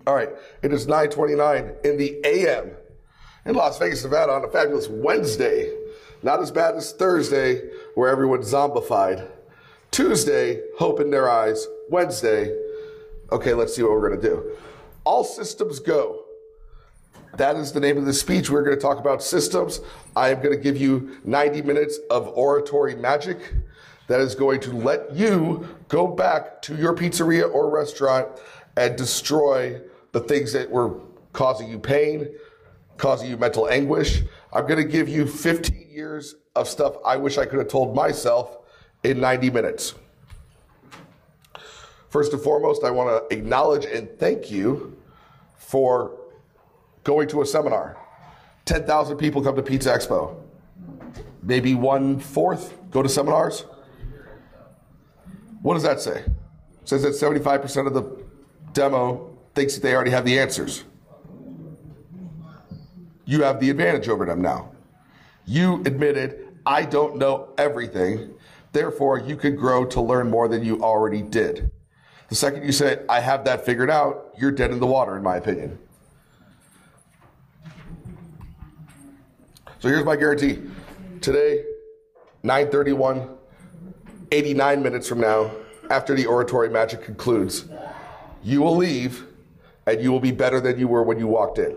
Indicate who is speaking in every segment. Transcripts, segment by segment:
Speaker 1: All right, it is 9:29 in the a.m. in Las Vegas, Nevada on a fabulous Wednesday. Not as bad as Thursday, where everyone's zombified. Tuesday, hope in their eyes. Wednesday, okay, let's see what we're going to do. All systems go. That is the name of the speech. We're going to talk about systems. I am going to give you 90 minutes of oratory magic that is going to let you go back to your pizzeria or restaurant and destroy the things that were causing you pain, causing you mental anguish. I'm going to give you 15 years of stuff I wish I could have told myself in 90 minutes. First and foremost, I want to acknowledge and thank you for going to a seminar. 10,000 people come to Pizza Expo. Maybe 1/4 go to seminars. What does that say? It says that 75% of the demo thinks that they already have the answers. You have the advantage over them now. You admitted, I don't know everything, therefore you could grow to learn more than you already did. The second you say, I have that figured out, you're dead in the water, in my opinion. So here's my guarantee. Today, 9:31, 89 minutes from now, after the oratory magic concludes, you will leave and you will be better than you were when you walked in.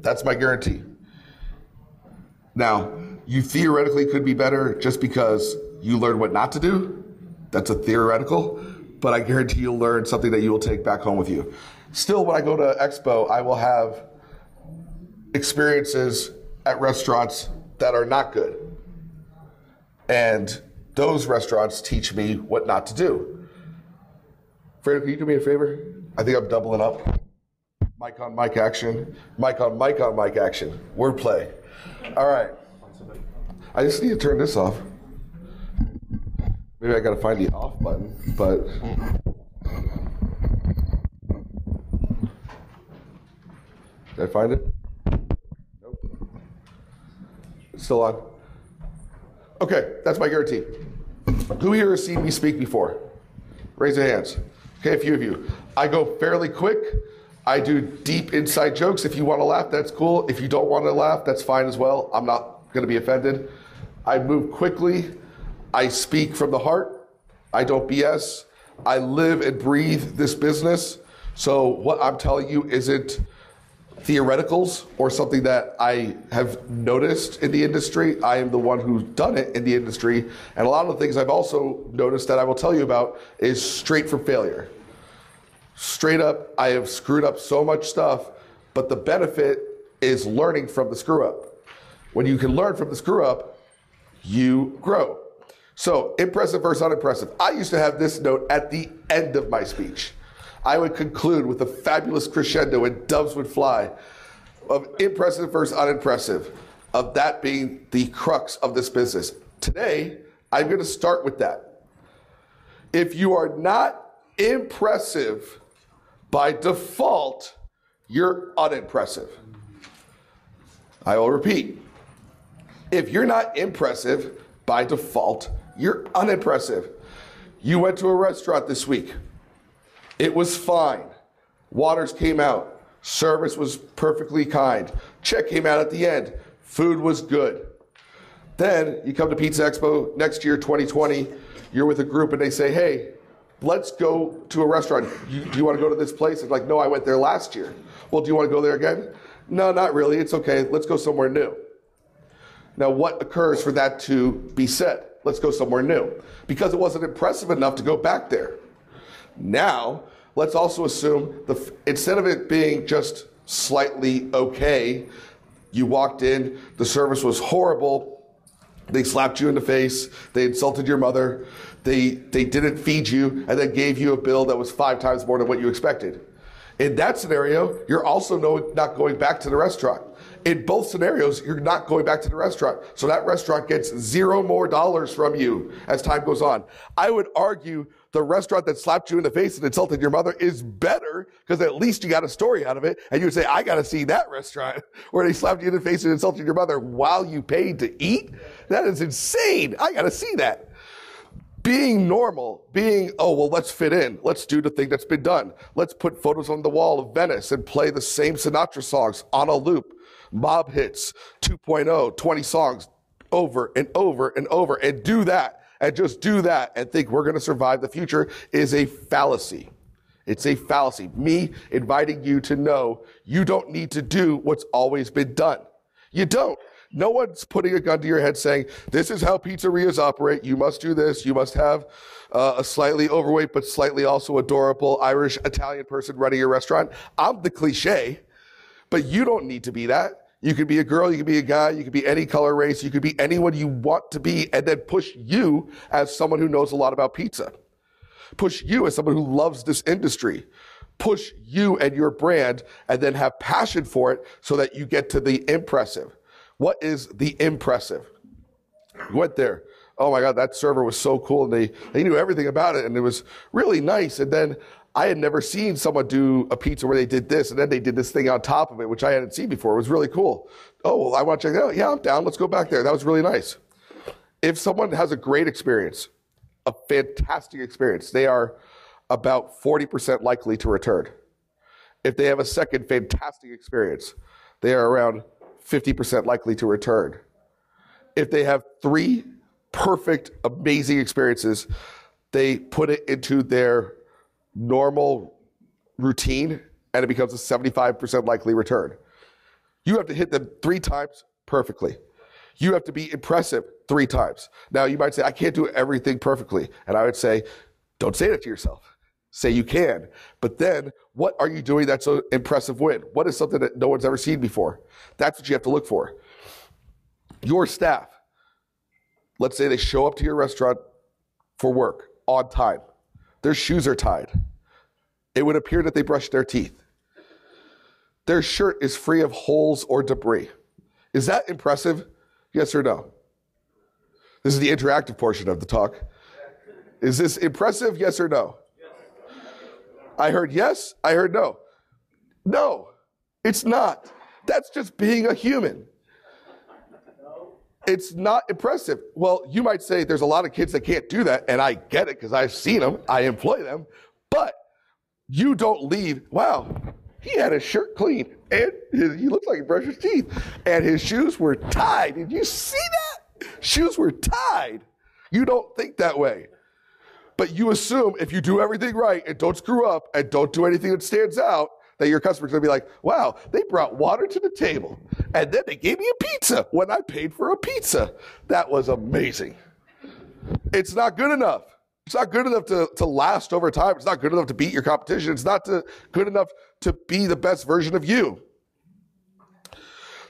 Speaker 1: That's my guarantee. Now, you theoretically could be better just because you learned what not to do. That's a theoretical, but I guarantee you'll learn something that you will take back home with you. Still, when I go to Expo, I will have experiences at restaurants that are not good. And those restaurants teach me what not to do. Fredo, can you do me a favor? I think I'm doubling up. Mic on mic action. Mic on mic on mic action. Wordplay. All right. I just need to turn this off. Maybe I got to find the off button, but... Did I find it? Nope. It's still on. Okay, that's my guarantee. Who here has seen me speak before? Raise your hands. Okay, a few of you. I go fairly quick. I do deep inside jokes. If you want to laugh, that's cool. If you don't want to laugh, that's fine as well. I'm not going to be offended. I move quickly. I speak from the heart. I don't BS. I live and breathe this business. So what I'm telling you isn't theoreticals or something that I have noticed in the industry. I am the one who's done it in the industry. And a lot of the things I've also noticed that I will tell you about is straight from failure. Straight up, I have screwed up so much stuff, but the benefit is learning from the screw up. When you can learn from the screw up, you grow. So impressive versus unimpressive. I used to have this note at the end of my speech. I would conclude with a fabulous crescendo and doves would fly of impressive versus unimpressive, of that being the crux of this business. Today, I'm going to start with that. If you are not impressive by default, you're unimpressive. I will repeat. If you're not impressive by default, you're unimpressive. You went to a restaurant this week. It was fine. Waters came out. Service was perfectly kind. Check came out at the end. Food was good. Then you come to Pizza Expo next year, 2020. You're with a group and they say, hey, let's go to a restaurant. Do you want to go to this place? It's like, no, I went there last year. Well, do you want to go there again? No, not really. It's okay. Let's go somewhere new. Now, what occurs for that to be said? Let's go somewhere new. Because it wasn't impressive enough to go back there. Now, let's also assume, instead of it being just slightly okay, you walked in, the service was horrible, they slapped you in the face, they insulted your mother, they didn't feed you, and then gave you a bill that was 5 times more than what you expected. In that scenario, you're also not going back to the restaurant. In both scenarios, you're not going back to the restaurant. So that restaurant gets $0 more from you as time goes on. I would argue the restaurant that slapped you in the face and insulted your mother is better because at least you got a story out of it. And you would say, I got to see that restaurant where they slapped you in the face and insulted your mother while you paid to eat. That is insane. I got to see that. Being normal, oh, well, let's fit in. Let's do the thing that's been done. Let's put photos on the wall of Venice and play the same Sinatra songs on a loop. Mob hits, 2.0, 20 songs over and over and over, and do that, and just do that, and think we're going to survive the future is a fallacy. It's a fallacy. Me inviting you to know you don't need to do what's always been done. You don't. No one's putting a gun to your head saying, this is how pizzerias operate. You must do this. You must have a slightly overweight but slightly also adorable Irish Italian person running your restaurant. I'm the cliche, but you don't need to be that. You could be a girl, you could be a guy, you could be any color, race, you could be anyone you want to be, and then push you as someone who knows a lot about pizza. Push you as someone who loves this industry. Push you and your brand, and then have passion for it so that you get to the impressive. What is the impressive? You went there. Oh my God, that server was so cool. And they knew everything about it, and it was really nice. And then I had never seen someone do a pizza where they did this, and then they did this thing on top of it, which I hadn't seen before. It was really cool. Oh, well, I want to check that out. Yeah, I'm down. Let's go back there. That was really nice. If someone has a great experience, a fantastic experience, they are about 40% likely to return. If they have a second fantastic experience, they are around 50% likely to return. If they have 3 perfect, amazing experiences, they put it into their normal routine, and it becomes a 75% likely return. You have to hit them 3 times perfectly. You have to be impressive 3 times. Now, you might say, I can't do everything perfectly. And I would say, don't say that to yourself. Say you can. But then, what are you doing that's an impressive win? What is something that no one's ever seen before? That's what you have to look for. Your staff, let's say they show up to your restaurant for work on time. Their shoes are tied. It would appear that they brushed their teeth. Their shirt is free of holes or debris. Is that impressive? Yes or no? This is the interactive portion of the talk. Is this impressive? Yes or no? I heard yes, I heard no. No, it's not. That's just being a human. It's not impressive. Well, you might say there's a lot of kids that can't do that, and I get it because I've seen them, I employ them, but you don't leave, wow, he had his shirt clean, and he looked like he brushed his teeth, and his shoes were tied. Did you see that? Shoes were tied. You don't think that way. But you assume if you do everything right and don't screw up and don't do anything that stands out, that your customer's gonna be like, wow, they brought water to the table and then they gave me a pizza when I paid for a pizza. That was amazing. It's not good enough. It's not good enough to last over time. It's not good enough to beat your competition. It's not good enough to be the best version of you.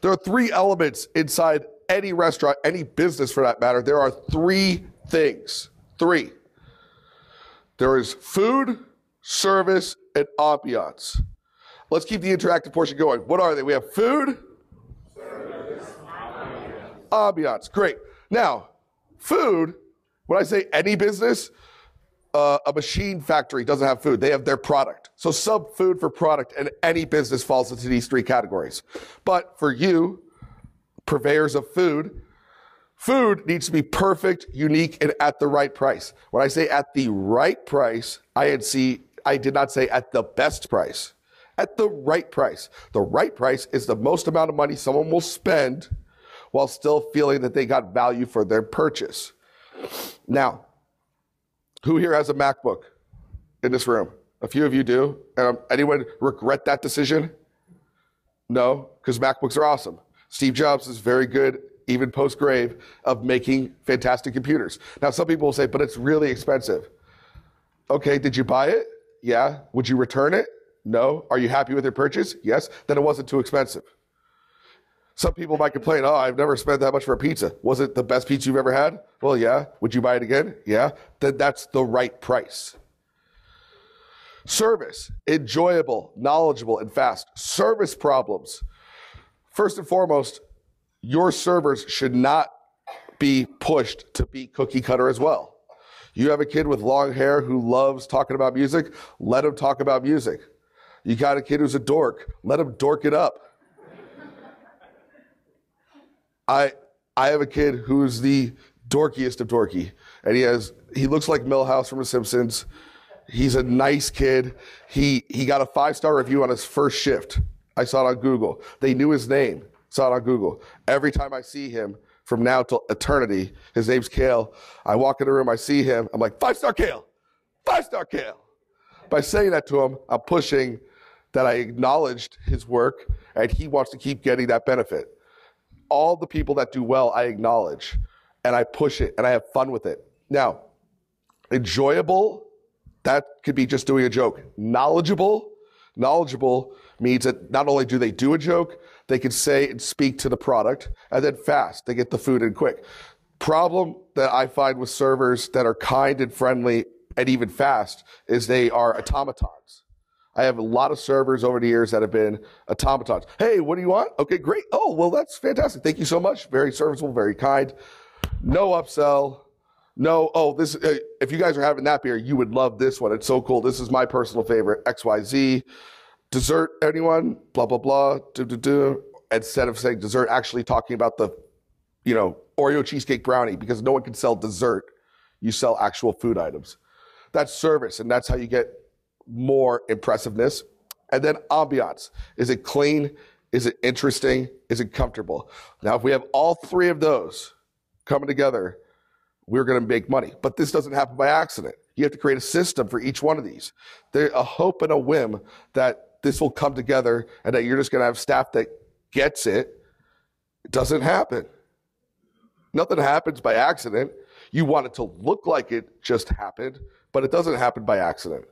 Speaker 1: There are 3 elements inside any restaurant, any business for that matter. There are 3 things. 3. There is food, service, and ambiance. Let's keep the interactive portion going. What are they? We have food, service, ambiance. Great. Now, food, when I say any business, a machine factory doesn't have food. They have their product. So sub food for product, and any business falls into these 3 categories. But for you, purveyors of food, food needs to be perfect, unique, and at the right price. When I say at the right price, I did not say at the best price. At the right price. The right price is the most amount of money someone will spend while still feeling that they got value for their purchase. Now, who here has a MacBook in this room? A few of you do. Anyone regret that decision? No, because MacBooks are awesome. Steve Jobs is very good, even post-grave, of making fantastic computers. Now, some people will say, but it's really expensive. Okay, did you buy it? Yeah. Would you return it? No. Are you happy with your purchase? Yes. Then it wasn't too expensive. Some people might complain, oh, I've never spent that much for a pizza. Was it the best pizza you've ever had? Well, yeah. Would you buy it again? Yeah. Then that's the right price. Service, enjoyable, knowledgeable, and fast. Service problems. First and foremost, your servers should not be pushed to be cookie cutter as well. You have a kid with long hair who loves talking about music, let him talk about music. You got a kid who's a dork, let him dork it up. I have a kid who's the dorkiest of dorky. And he looks like Milhouse from The Simpsons. He's a nice kid. He got a 5-star review on his first shift. I saw it on Google. They knew his name. Saw it on Google. Every time I see him from now till eternity, his name's Kale. I walk in the room, I see him. I'm like, 5-star Kale. 5-star Kale. By saying that to him, I'm pushing that I acknowledged his work and he wants to keep getting that benefit. All the people that do well, I acknowledge and I push it and I have fun with it. Now, enjoyable, that could be just doing a joke. Knowledgeable means that not only do they do a joke, they can say and speak to the product, and then fast, they get the food in quick. Problem that I find with servers that are kind and friendly and even fast is they are automatons. I have a lot of servers over the years that have been automatons. Hey, what do you want? Okay, great. Oh, well, that's fantastic. Thank you so much. Very serviceable, very kind. No upsell. No, oh, this. If you guys are having that beer, you would love this one. It's so cool. This is my personal favorite, XYZ. Dessert, anyone? Blah, blah, blah. Instead of saying dessert, actually talking about the, Oreo cheesecake brownie, because no one can sell dessert. You sell actual food items. That's service, and that's how you get more impressiveness. And then ambiance. Is it clean? Is it interesting? Is it comfortable? Now, if we have all three of those coming together, we're going to make money. But this doesn't happen by accident. You have to create a system for each one of these. There's a hope and a whim that this will come together and that you're just going to have staff that gets it. It doesn't happen. Nothing happens by accident. You want it to look like it just happened, but it doesn't happen by accident.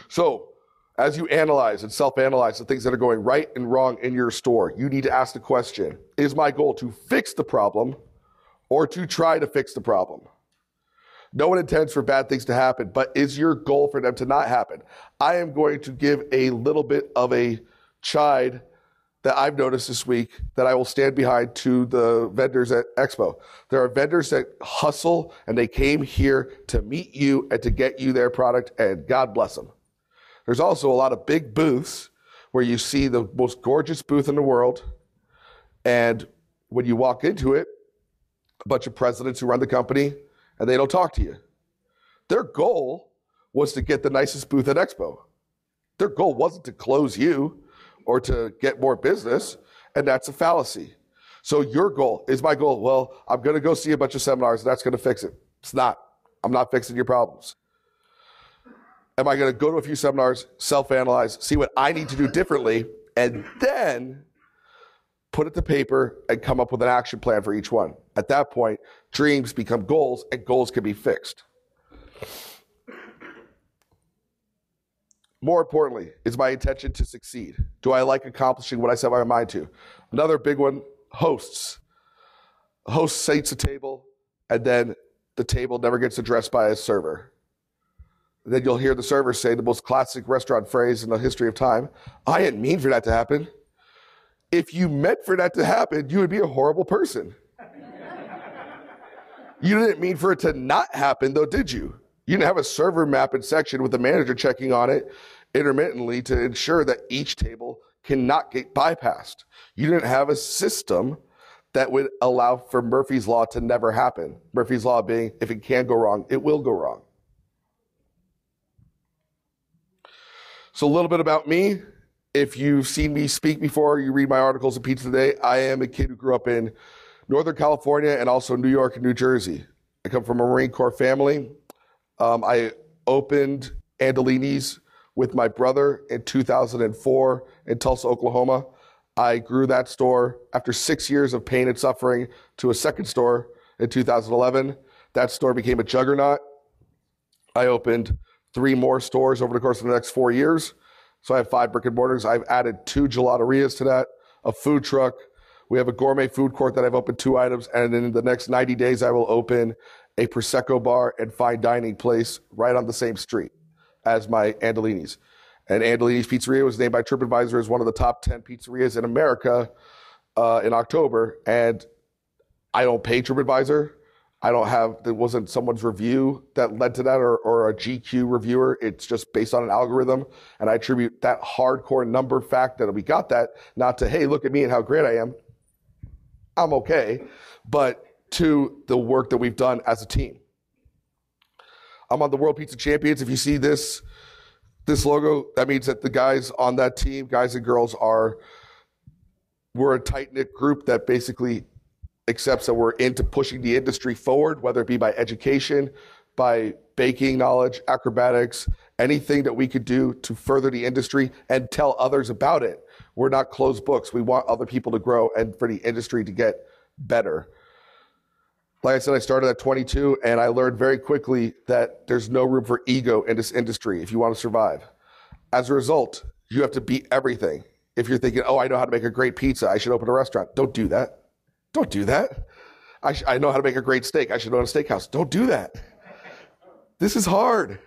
Speaker 1: So as you analyze and self-analyze the things that are going right and wrong in your store, you need to ask the question, is my goal to fix the problem or to try to fix the problem? No one intends for bad things to happen, but is your goal for them to not happen? I am going to give a little bit of a chide that I've noticed this week that I will stand behind to the vendors at Expo. There are vendors that hustle and they came here to meet you and to get you their product, and God bless them. There's also a lot of big booths where you see the most gorgeous booth in the world, and when you walk into it, a bunch of presidents who run the company, and they don't talk to you. Their goal was to get the nicest booth at Expo. Their goal wasn't to close you or to get more business, and that's a fallacy. So your goal is my goal. Well, I'm going to go see a bunch of seminars, and that's going to fix it. It's not. I'm not fixing your problems. Am I going to go to a few seminars, self-analyze, see what I need to do differently, and then put it to paper and come up with an action plan for each one? At that point, dreams become goals, and goals can be fixed. More importantly, is my intention to succeed? Do I like accomplishing what I set my mind to? Another big one, hosts. A host sets a table, and then the table never gets addressed by a server. Then you'll hear the server say the most classic restaurant phrase in the history of time, I didn't mean for that to happen. If you meant for that to happen, you would be a horrible person. You didn't mean for it to not happen, though, did you? You didn't have a server mapping section with the manager checking on it intermittently to ensure that each table cannot get bypassed. You didn't have a system that would allow for Murphy's Law to never happen. Murphy's Law being, if it can go wrong, it will go wrong. So a little bit about me. If you've seen me speak before, you read my articles in Pizza Today, I am a kid who grew up in Northern California and also New York and New Jersey. I come from a Marine Corps family. I opened Andolini's with my brother in 2004 in Tulsa, Oklahoma. I grew that store after 6 years of pain and suffering to a second store in 2011. That store became a juggernaut. I opened 3 more stores over the course of the next 4 years. So I have 5 brick and mortars. I've added 2 gelaterias to that, a food truck. We have a gourmet food court that I've opened 2 items. And in the next 90 days, I will open a Prosecco bar and fine dining place right on the same street as my Andolini's. And Andolini's Pizzeria was named by TripAdvisor as one of the top 10 pizzerias in America in October. And I don't pay TripAdvisor. There wasn't someone's review that led to that or a GQ reviewer. It's just based on an algorithm. And I attribute that hardcore number fact that we got that, not to, hey, look at me and how great I am. I'm okay. But to the work that we've done as a team. I'm on the World Pizza Champions. If you see this logo, that means that the guys on that team, guys and girls, we're a tight-knit group that basically accepts that we're into pushing the industry forward, whether it be by education, by baking knowledge, acrobatics, anything that we could do to further the industry and tell others about it. We're not closed books. We want other people to grow and for the industry to get better. Like I said, I started at 22, and I learned very quickly that there's no room for ego in this industry if you want to survive. As a result, you have to beat everything. If you're thinking, oh, I know how to make a great pizza, I should open a restaurant. Don't do that. Don't do that. I know how to make a great steak. I should own a steakhouse. Don't do that. This is hard.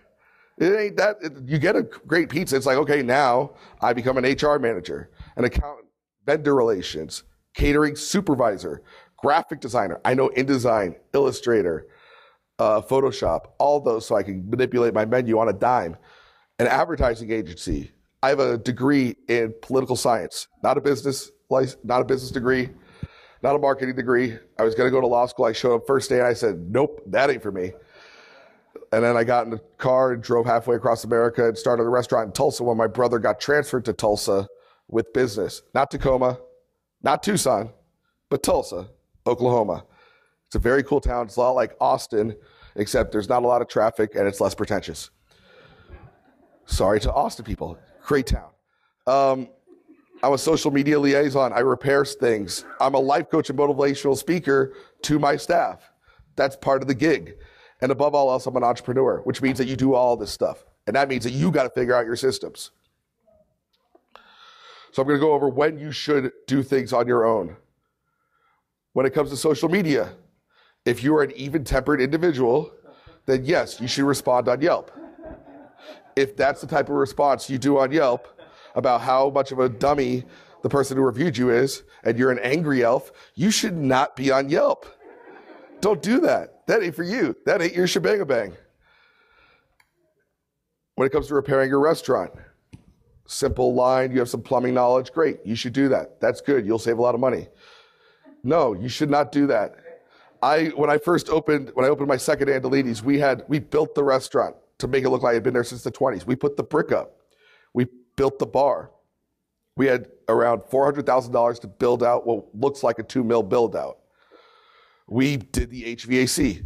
Speaker 1: It ain't that. You get a great pizza. It's like, okay, now I become an HR manager, an accountant, vendor relations, catering supervisor, graphic designer. I know InDesign, Illustrator, Photoshop, all those so I can manipulate my menu on a dime. An advertising agency. I have a degree in political science, not a business degree, not a marketing degree. I was going to go to law school. I showed up first day and I said, nope, that ain't for me. And then I got in the car and drove halfway across America and started a restaurant in Tulsa when my brother got transferred to Tulsa with business. Not Tacoma, not Tucson, but Tulsa, Oklahoma. It's a very cool town. It's a lot like Austin, except there's not a lot of traffic and it's less pretentious. Sorry to Austin people. Great town. I'm a social media liaison. I repair things. I'm a life coach and motivational speaker to my staff. That's part of the gig. And above all else, I'm an entrepreneur, which means that you do all this stuff. And that means that you got to figure out your systems. So I'm going to go over when you should do things on your own. When it comes to social media, if you are an even-tempered individual, then yes, you should respond on Yelp. If that's the type of response you do on Yelp about how much of a dummy the person who reviewed you is, and you're an angry elf, you should not be on Yelp. Don't do that. That ain't for you. That ain't your shebang-a-bang. When it comes to repairing your restaurant, simple line, you have some plumbing knowledge, great, you should do that. That's good, you'll save a lot of money. No, you should not do that. When I opened my second Andalini's, we built the restaurant to make it look like it had been there since the 20s. We put the brick up. We built the bar. We had around $400,000 to build out what looks like a 2 mil build out. We did the HVAC.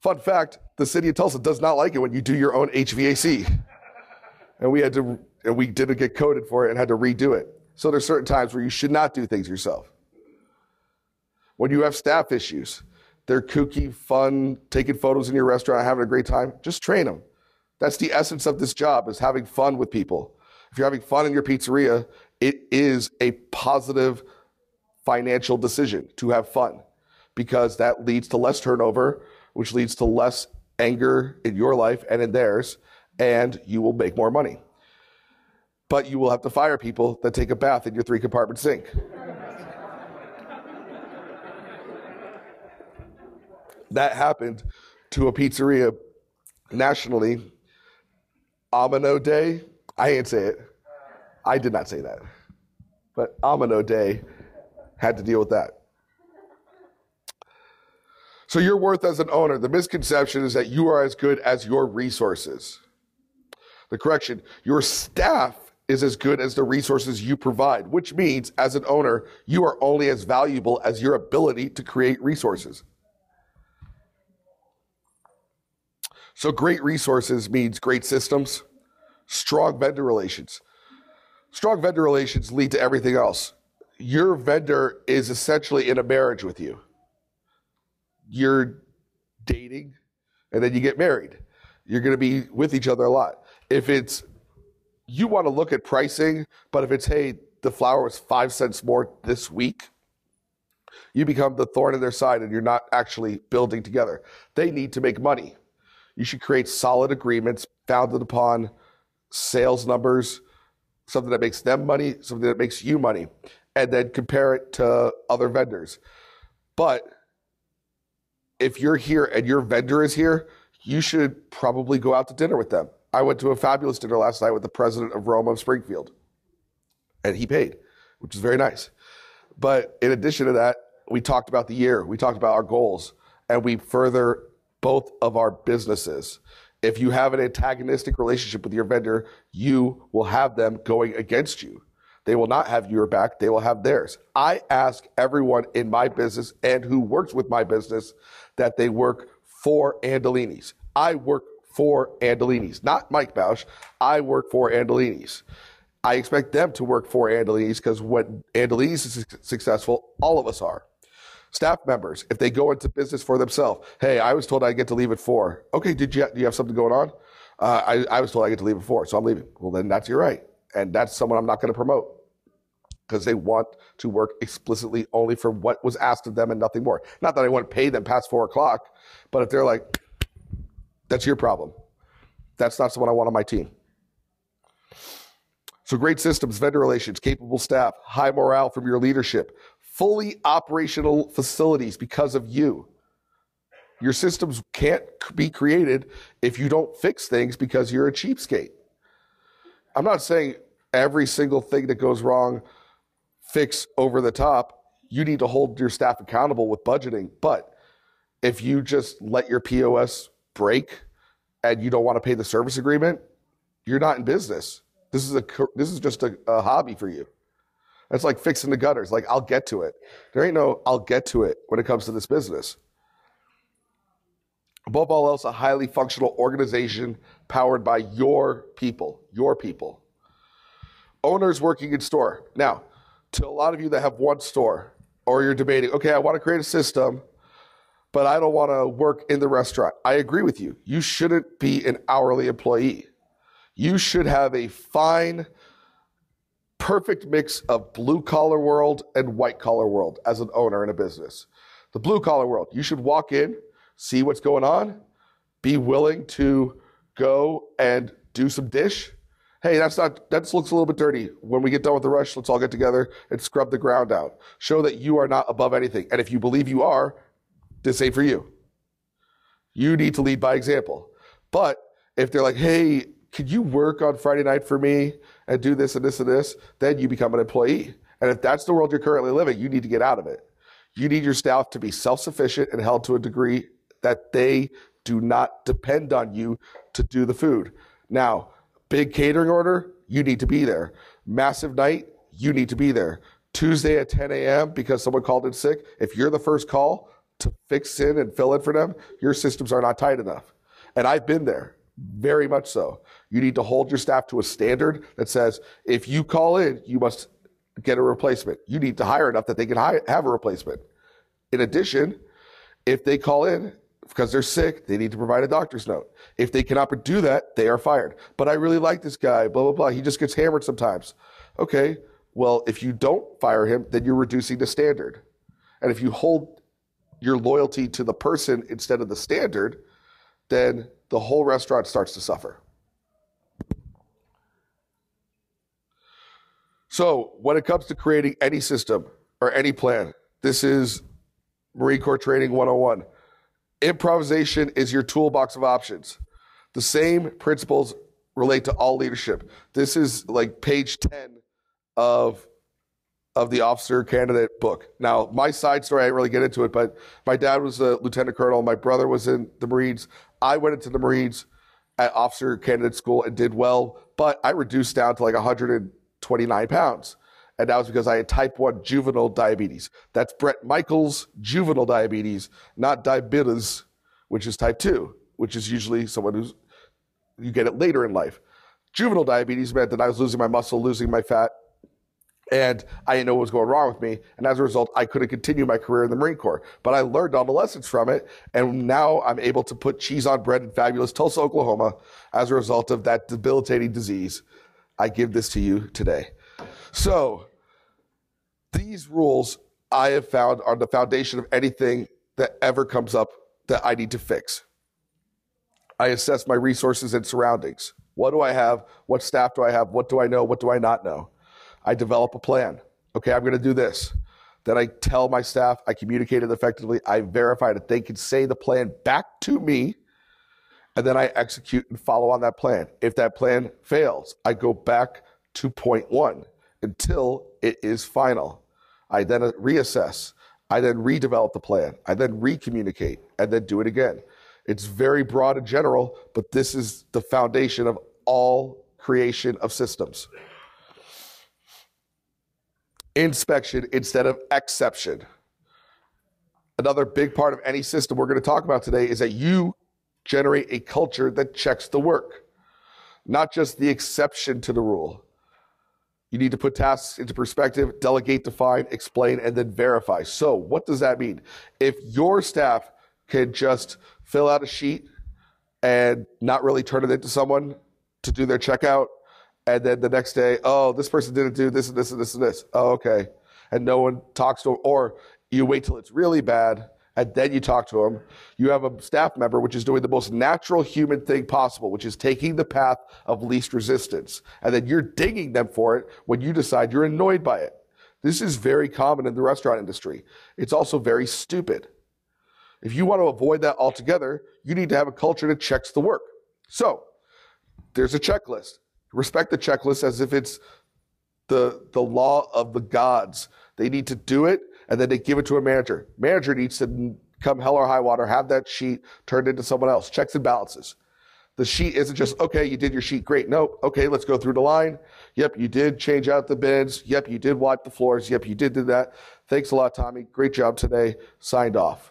Speaker 1: Fun fact, the city of Tulsa does not like it when you do your own HVAC. And we didn't get coded for it and had to redo it. So there's certain times where you should not do things yourself. When you have staff issues, they're kooky, fun, taking photos in your restaurant, having a great time, just train them. That's the essence of this job, is having fun with people. If you're having fun in your pizzeria, it is a positive financial decision to have fun, because that leads to less turnover, which leads to less anger in your life and in theirs, and you will make more money. But you will have to fire people that take a bath in your 3-compartment sink. That happened to a pizzeria nationally. Amino Day, I didn't say it. I did not say that. But Amino Day had to deal with that. So your worth as an owner, the misconception is that you are as good as your resources. The correction, your staff is as good as the resources you provide, which means as an owner, you are only as valuable as your ability to create resources. So great resources means great systems, strong vendor relations. Strong vendor relations lead to everything else. Your vendor is essentially in a marriage with you. You're dating, and then you get married. You're going to be with each other a lot. If it's, you want to look at pricing, but if it's, hey, the flour was 5 cents more this week, you become the thorn in their side and you're not actually building together. They need to make money. You should create solid agreements founded upon sales numbers, something that makes them money, something that makes you money, and then compare it to other vendors. But if you're here and your vendor is here, you should probably go out to dinner with them. I went to a fabulous dinner last night with the president of Roma of Springfield, and he paid, which is very nice. But in addition to that, We talked about the year. We talked about our goals. And we further both of our businesses. If you have an antagonistic relationship with your vendor, you will have them going against you. They will not have your back. They will have theirs. I ask everyone in my business and who works with my business that they work for Andolini's. I work for Andolini's, not Mike Bausch. I work for Andolini's. I expect them to work for Andolini's because when Andolini's is successful, all of us are. Staff members, if they go into business for themselves, hey, I was told I get to leave at 4. Okay, do you have something going on? I was told I get to leave at 4, so I'm leaving. Well, then that's your right. And that's someone I'm not going to promote because they want to work explicitly only for what was asked of them and nothing more. Not that I want to pay them past 4 o'clock, but if they're like, that's your problem. That's not someone I want on my team. So great systems, vendor relations, capable staff, high morale from your leadership, fully operational facilities because of you. Your systems can't be created if you don't fix things because you're a cheapskate. I'm not saying every single thing that goes wrong, fix over the top. You need to hold your staff accountable with budgeting. But if you just let your POS break and you don't want to pay the service agreement, you're not in business. This is just a hobby for you. That's like fixing the gutters. Like, I'll get to it. There ain't no I'll get to it when it comes to this business. Above all else, a highly functional organization powered by your people. Your people. Owners working in store. Now, to a lot of you that have one store, or you're debating, okay, I want to create a system, but I don't want to work in the restaurant. I agree with you. You shouldn't be an hourly employee. You should have a fine, perfect mix of blue-collar world and white-collar world as an owner in a business. The blue-collar world, you should walk in, see what's going on, be willing to go and do some dish. Hey, that looks a little bit dirty. When we get done with the rush, let's all get together and scrub the ground out. Show that you are not above anything. And if you believe you are, this ain't for you. You need to lead by example. But if they're like, hey, could you work on Friday night for me and do this and this and this, then you become an employee. And if that's the world you're currently living, you need to get out of it. You need your staff to be self-sufficient and held to a degree that they do not depend on you to do the food. Now, big catering order, you need to be there. Massive night, you need to be there. Tuesday at 10 a.m. because someone called in sick, if you're the first call to fix in and fill in for them, your systems are not tight enough. And I've been there, very much so. You need to hold your staff to a standard that says, if you call in, you must get a replacement. You need to hire enough that they can have a replacement. In addition, if they call in because they're sick, they need to provide a doctor's note. If they cannot do that, they are fired. But I really like this guy, blah, blah, blah. He just gets hammered sometimes. Okay, well, if you don't fire him, then you're reducing the standard. And if you hold your loyalty to the person instead of the standard, then the whole restaurant starts to suffer. So when it comes to creating any system or any plan, this is Marine Corps Training 101. Improvisation is your toolbox of options. The same principles relate to all leadership. This is like page 10 of the officer candidate book. Now, my side story, I didn't really get into it, but my dad was a lieutenant colonel. My brother was in the Marines. I went into the Marines at officer candidate school and did well, but I reduced down to like 129 pounds. And that was because I had type 1 juvenile diabetes. That's Brett Michaels' juvenile diabetes, not diabetes, which is type 2, which is usually someone you get it later in life. Juvenile diabetes meant that I was losing my muscle, losing my fat, and I didn't know what was going wrong with me. And as a result, I couldn't continue my career in the Marine Corps. But I learned all the lessons from it, and now I'm able to put cheese on bread in fabulous Tulsa, Oklahoma, as a result of that debilitating disease. I give this to you today. So these rules I have found are the foundation of anything that ever comes up that I need to fix. I assess my resources and surroundings. What do I have? What staff do I have? What do I know? What do I not know? I develop a plan. Okay, I'm going to do this. Then I tell my staff, I communicate it effectively. I verify that they can say the plan back to me, and then I execute and follow on that plan. If that plan fails, I go back to point 1 until it is final. I then reassess. I then redevelop the plan. I then recommunicate and then do it again. It's very broad and general, but this is the foundation of all creation of systems. Inspection instead of exception. Another big part of any system we're going to talk about today is that you generate a culture that checks the work, not just the exception to the rule. You need to put tasks into perspective, delegate, define, explain, and then verify. So what does that mean? If your staff can just fill out a sheet and not really turn it into someone to do their checkout, and then the next day, oh, this person didn't do this and this and this and this. Oh, okay. And no one talks to them, or you wait till it's really bad and then you talk to them. You have a staff member which is doing the most natural human thing possible, which is taking the path of least resistance. And then you're dinging them for it when you decide you're annoyed by it. This is very common in the restaurant industry. It's also very stupid. If you want to avoid that altogether, you need to have a culture that checks the work. So there's a checklist. Respect the checklist as if it's the law of the gods. They need to do it, and then they give it to a manager. Manager needs to come hell or high water, have that sheet turned into someone else. Checks and balances. The sheet isn't just, okay, you did your sheet, great. No, okay, let's go through the line. Yep, you did change out the bins. Yep, you did wipe the floors. Yep, you did do that. Thanks a lot, Tommy. Great job today. Signed off.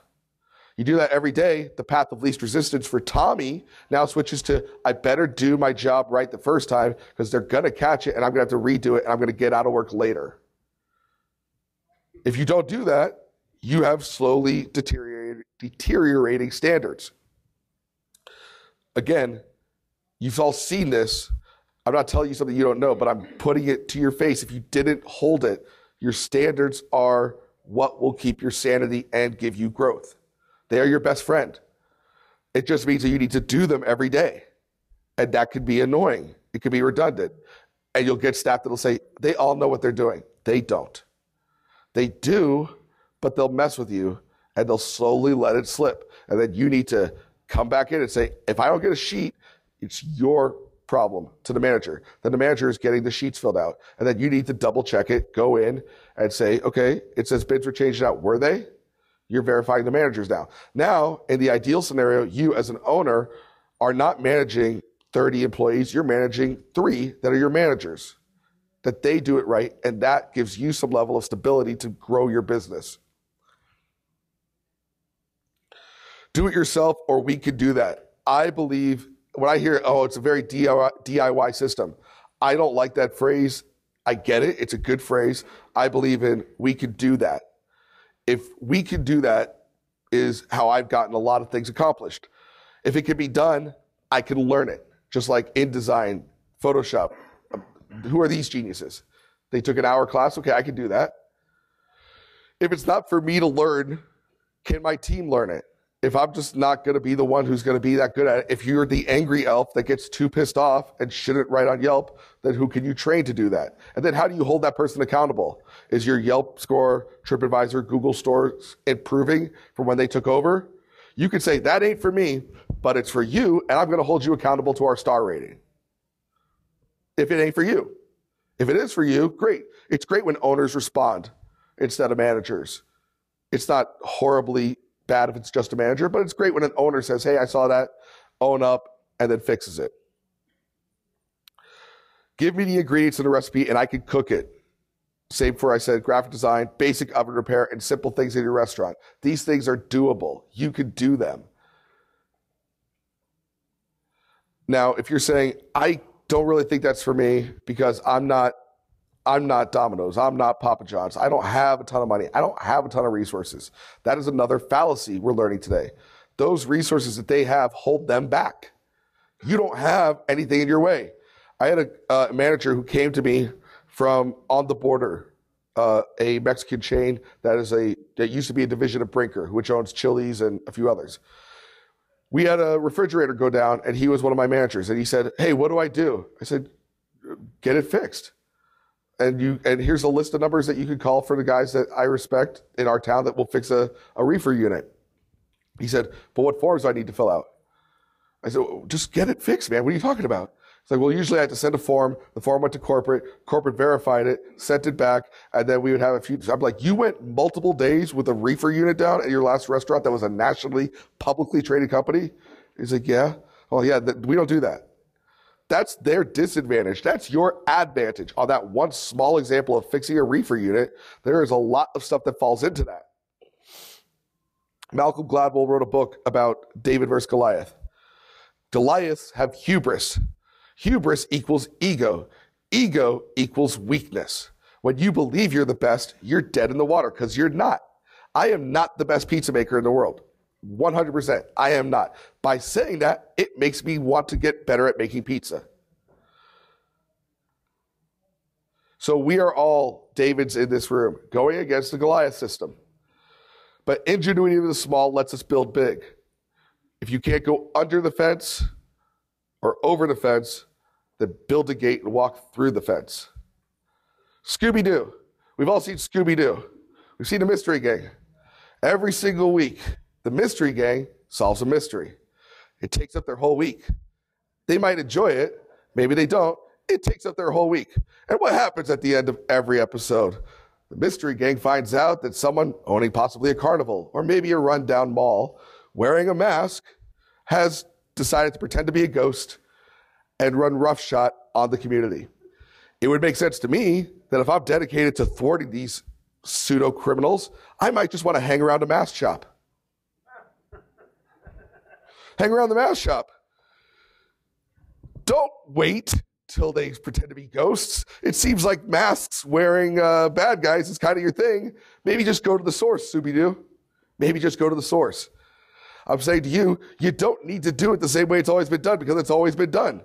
Speaker 1: You do that every day, the path of least resistance for Tommy now switches to, I better do my job right the first time because they're going to catch it and I'm going to have to redo it and I'm going to get out of work later. If you don't do that, you have slowly deteriorating standards. Again, you've all seen this. I'm not telling you something you don't know, but I'm putting it to your face. If you didn't hold it, your standards are what will keep your sanity and give you growth. They are your best friend. It just means that you need to do them every day. And that could be annoying. It could be redundant. And you'll get staff that'll say, they all know what they're doing. They don't. They do, but they'll mess with you and they'll slowly let it slip. And then you need to come back in and say, if I don't get a sheet, it's your problem to the manager. Then the manager is getting the sheets filled out. And then you need to double check it, go in and say, okay, it says bids were changed out. Were they? You're verifying the managers now. Now, in the ideal scenario, you as an owner are not managing 30 employees. You're managing 3 that are your managers, that they do it right, and that gives you some level of stability to grow your business. Do it yourself, or we could do that. I believe, when I hear, oh, it's a very DIY system, I don't like that phrase. I get it. It's a good phrase. I believe in we could do that. If we can do that is how I've gotten a lot of things accomplished. If it can be done, I can learn it. Just like InDesign, Photoshop. Who are these geniuses? They took an hour class. Okay, I can do that. If it's not for me to learn, can my team learn it? If I'm just not going to be the one who's going to be that good at it, if you're the angry elf that gets too pissed off and shouldn't write on Yelp, then who can you train to do that? And then how do you hold that person accountable? Is your Yelp score, TripAdvisor, Google stores improving from when they took over? You could say, that ain't for me, but it's for you, and I'm going to hold you accountable to our star rating. If it ain't for you. If it is for you, great. It's great when owners respond instead of managers. It's not horribly bad if it's just a manager, but it's great when an owner says, hey, I saw that, own up, and then fixes it. Give me the ingredients in the recipe and I can cook it. Same for, I said, graphic design, basic oven repair, and simple things in your restaurant. These things are doable. You can do them. Now, if you're saying, I don't really think that's for me because I'm not Domino's. I'm not Papa John's. I don't have a ton of money. I don't have a ton of resources. That is another fallacy we're learning today. Those resources that they have hold them back. You don't have anything in your way. I had a manager who came to me from On the Border, a Mexican chain that used to be a division of Brinker, which owns Chili's and a few others. We had a refrigerator go down, and he was one of my managers. And he said, hey, what do I do? I said, get it fixed. And here's a list of numbers that you could call for the guys that I respect in our town that will fix a reefer unit. He said, but what forms do I need to fill out? I said, well, just get it fixed, man. What are you talking about? It's like, well, usually I had to send a form. The form went to corporate. Corporate verified it, sent it back, and then we would have a few. I'm like, you went multiple days with a reefer unit down at your last restaurant that was a nationally, publicly traded company? He's like, yeah. Well, yeah, we don't do that. That's their disadvantage. That's your advantage. On that one small example of fixing a reefer unit, there is a lot of stuff that falls into that. Malcolm Gladwell wrote a book about David versus Goliath. Goliaths have hubris. Hubris equals ego. Ego equals weakness. When you believe you're the best, you're dead in the water because you're not. I am not the best pizza maker in the world. 100%. I am not. By saying that, it makes me want to get better at making pizza. So we are all Davids in this room going against the Goliath system. But ingenuity of the small lets us build big. If you can't go under the fence or over the fence, then build a gate and walk through the fence. Scooby-Doo. We've all seen Scooby-Doo. We've seen the Mystery Gang. Every single week, the Mystery Gang solves a mystery. It takes up their whole week. They might enjoy it. Maybe they don't. It takes up their whole week. And what happens at the end of every episode? The Mystery Gang finds out that someone owning possibly a carnival or maybe a rundown mall wearing a mask has decided to pretend to be a ghost and run roughshod on the community. It would make sense to me that if I'm dedicated to thwarting these pseudo-criminals, I might just want to hang around a mask shop. Hang around the mask shop. Don't wait till they pretend to be ghosts. It seems like masks wearing bad guys is kind of your thing. Maybe just go to the source, Scooby-Doo. Maybe just go to the source. I'm saying to you, you don't need to do it the same way it's always been done because it's always been done.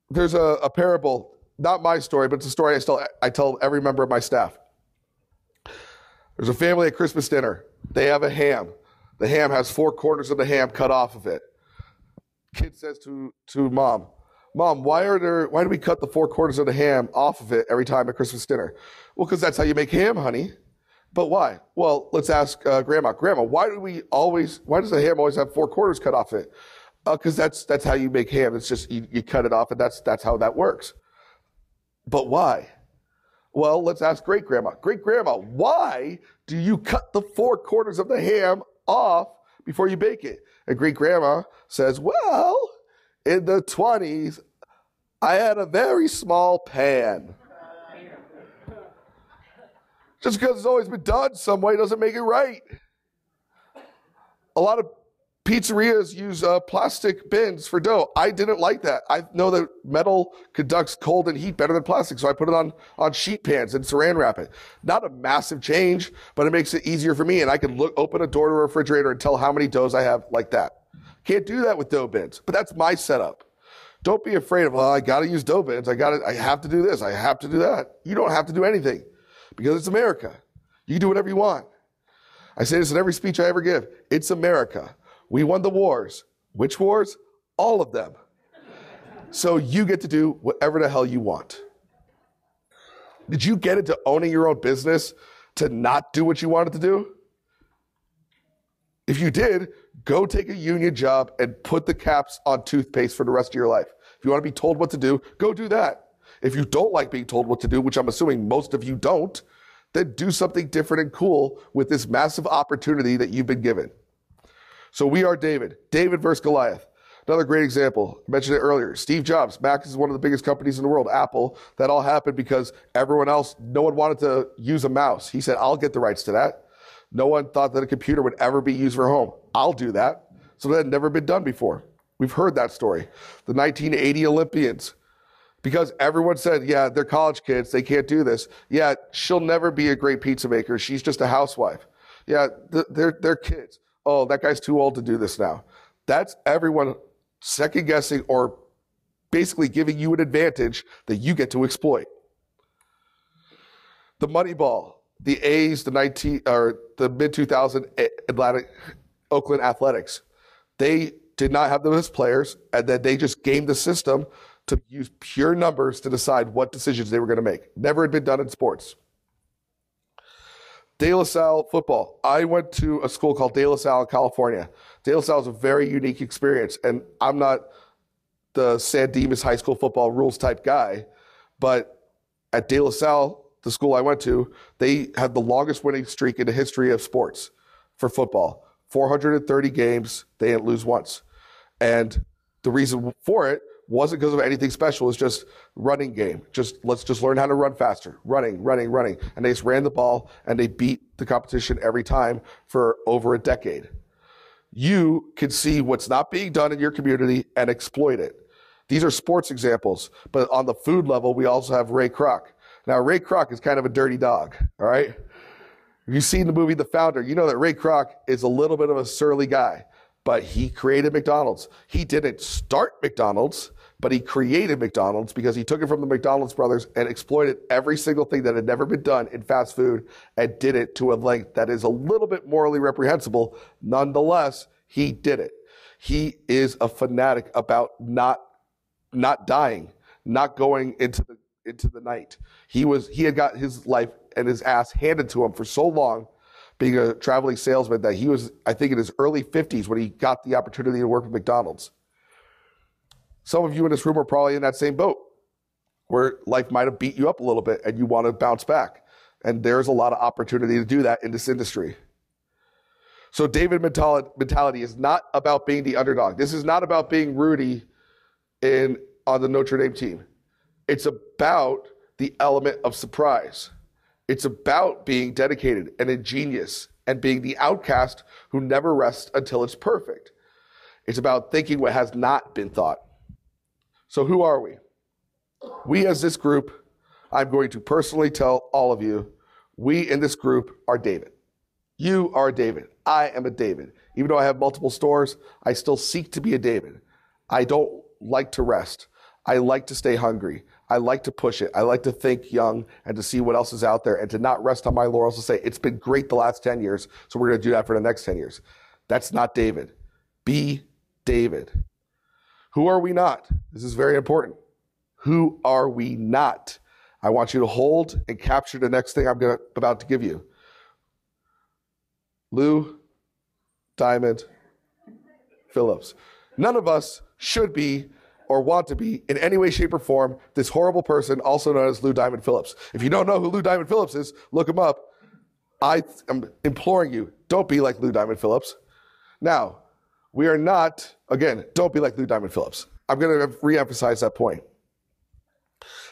Speaker 1: There's a parable, not my story, but it's a story I tell every member of my staff. There's a family at Christmas dinner. They have a ham. The ham has 4 quarters of the ham cut off of it. Kid says to mom, Mom, why do we cut the 4 quarters of the ham off of it every time at Christmas dinner? Well, because that's how you make ham, honey. But why? Well, let's ask Grandma. Grandma, why does the ham always have 4 quarters cut off it? Because that's how you make ham. It's just you cut it off, and that's how that works. But why? Well, let's ask Great Grandma. Great Grandma, why do you cut the 4 quarters of the ham off before you bake it? And Great Grandma says, well, in the 20s, I had a very small pan. Just because it's always been done some way doesn't make it right. A lot of pizzerias use plastic bins for dough. I didn't like that. I know that metal conducts cold and heat better than plastic, so I put it on sheet pans and saran wrap it. Not a massive change, but it makes it easier for me, and I can open a door to a refrigerator and tell how many doughs I have like that. Can't do that with dough bins, but that's my setup. Don't be afraid of, I got to use dough bins. I have to do this. I have to do that. You don't have to do anything because it's America. You can do whatever you want. I say this in every speech I ever give. It's America. We won the wars. Which wars? All of them. So you get to do whatever the hell you want. Did you get into owning your own business to not do what you wanted to do? If you did, go take a union job and put the caps on toothpaste for the rest of your life. If you want to be told what to do, go do that. If you don't like being told what to do, which I'm assuming most of you don't, then do something different and cool with this massive opportunity that you've been given. So we are David versus Goliath. Another great example, I mentioned it earlier, Steve Jobs. Mac is one of the biggest companies in the world, Apple. That all happened because no one wanted to use a mouse. He said, I'll get the rights to that. No one thought that a computer would ever be used for home. I'll do that. So that had never been done before. We've heard that story. The 1980 Olympians. Because everyone said, yeah, they're college kids, they can't do this. Yeah, she'll never be a great pizza maker. She's just a housewife. Yeah, they're kids. Oh, that guy's too old to do this now. That's everyone second guessing or basically giving you an advantage that you get to exploit. The Moneyball, the A's, the mid-2000 Oakland Athletics, they did not have the best players, and then they just gamed the system to use pure numbers to decide what decisions they were going to make. Never had been done in sports. De La Salle football. I went to a school called De La Salle in California. De La Salle is a very unique experience, and I'm not the San Dimas high school football rules type guy, but at De La Salle, the school I went to, they had the longest winning streak in the history of sports for football. 430 games, they didn't lose once. And the reason for it wasn't because of anything special. It's just running game. Let's just learn how to run faster. Running. And they just ran the ball, and they beat the competition every time for over a decade. You can see what's not being done in your community and exploit it. These are sports examples, but on the food level, we also have Ray Kroc. Now, Ray Kroc is kind of a dirty dog, all right? If you've seen the movie The Founder, you know that Ray Kroc is a little bit of a surly guy, but he created McDonald's. He didn't start McDonald's, but he created McDonald's because he took it from the McDonald's brothers and exploited every single thing that had never been done in fast food and did it to a length that is a little bit morally reprehensible. Nonetheless, he did it. He is a fanatic about not dying, not going into the night. He had got his life and his ass handed to him for so long, being a traveling salesman, that he was, I think, in his early 50s when he got the opportunity to work with McDonald's. Some of you in this room are probably in that same boat where life might have beat you up a little bit and you want to bounce back. And there's a lot of opportunity to do that in this industry. So David mentality is not about being the underdog. This is not about being Rudy on the Notre Dame team. It's about the element of surprise. It's about being dedicated and ingenious and being the outcast who never rests until it's perfect. It's about thinking what has not been thought. So who are we? We as this group, I'm going to personally tell all of you, we in this group are David. You are David. I am a David. Even though I have multiple stores, I still seek to be a David. I don't like to rest. I like to stay hungry. I like to push it. I like to think young and to see what else is out there and to not rest on my laurels to say, it's been great the last 10 years, so we're going to do that for the next 10 years. That's not David. Be David. Who are we not? This is very important. Who are we not? I want you to hold and capture the next thing I'm about to give you. Lou Diamond Phillips. None of us should be or want to be in any way, shape, or form this horrible person, also known as Lou Diamond Phillips. If you don't know who Lou Diamond Phillips is, look him up. I am imploring you, don't be like Lou Diamond Phillips. Now, we are not, again, don't be like Lou Diamond Phillips. I'm going to reemphasize that point.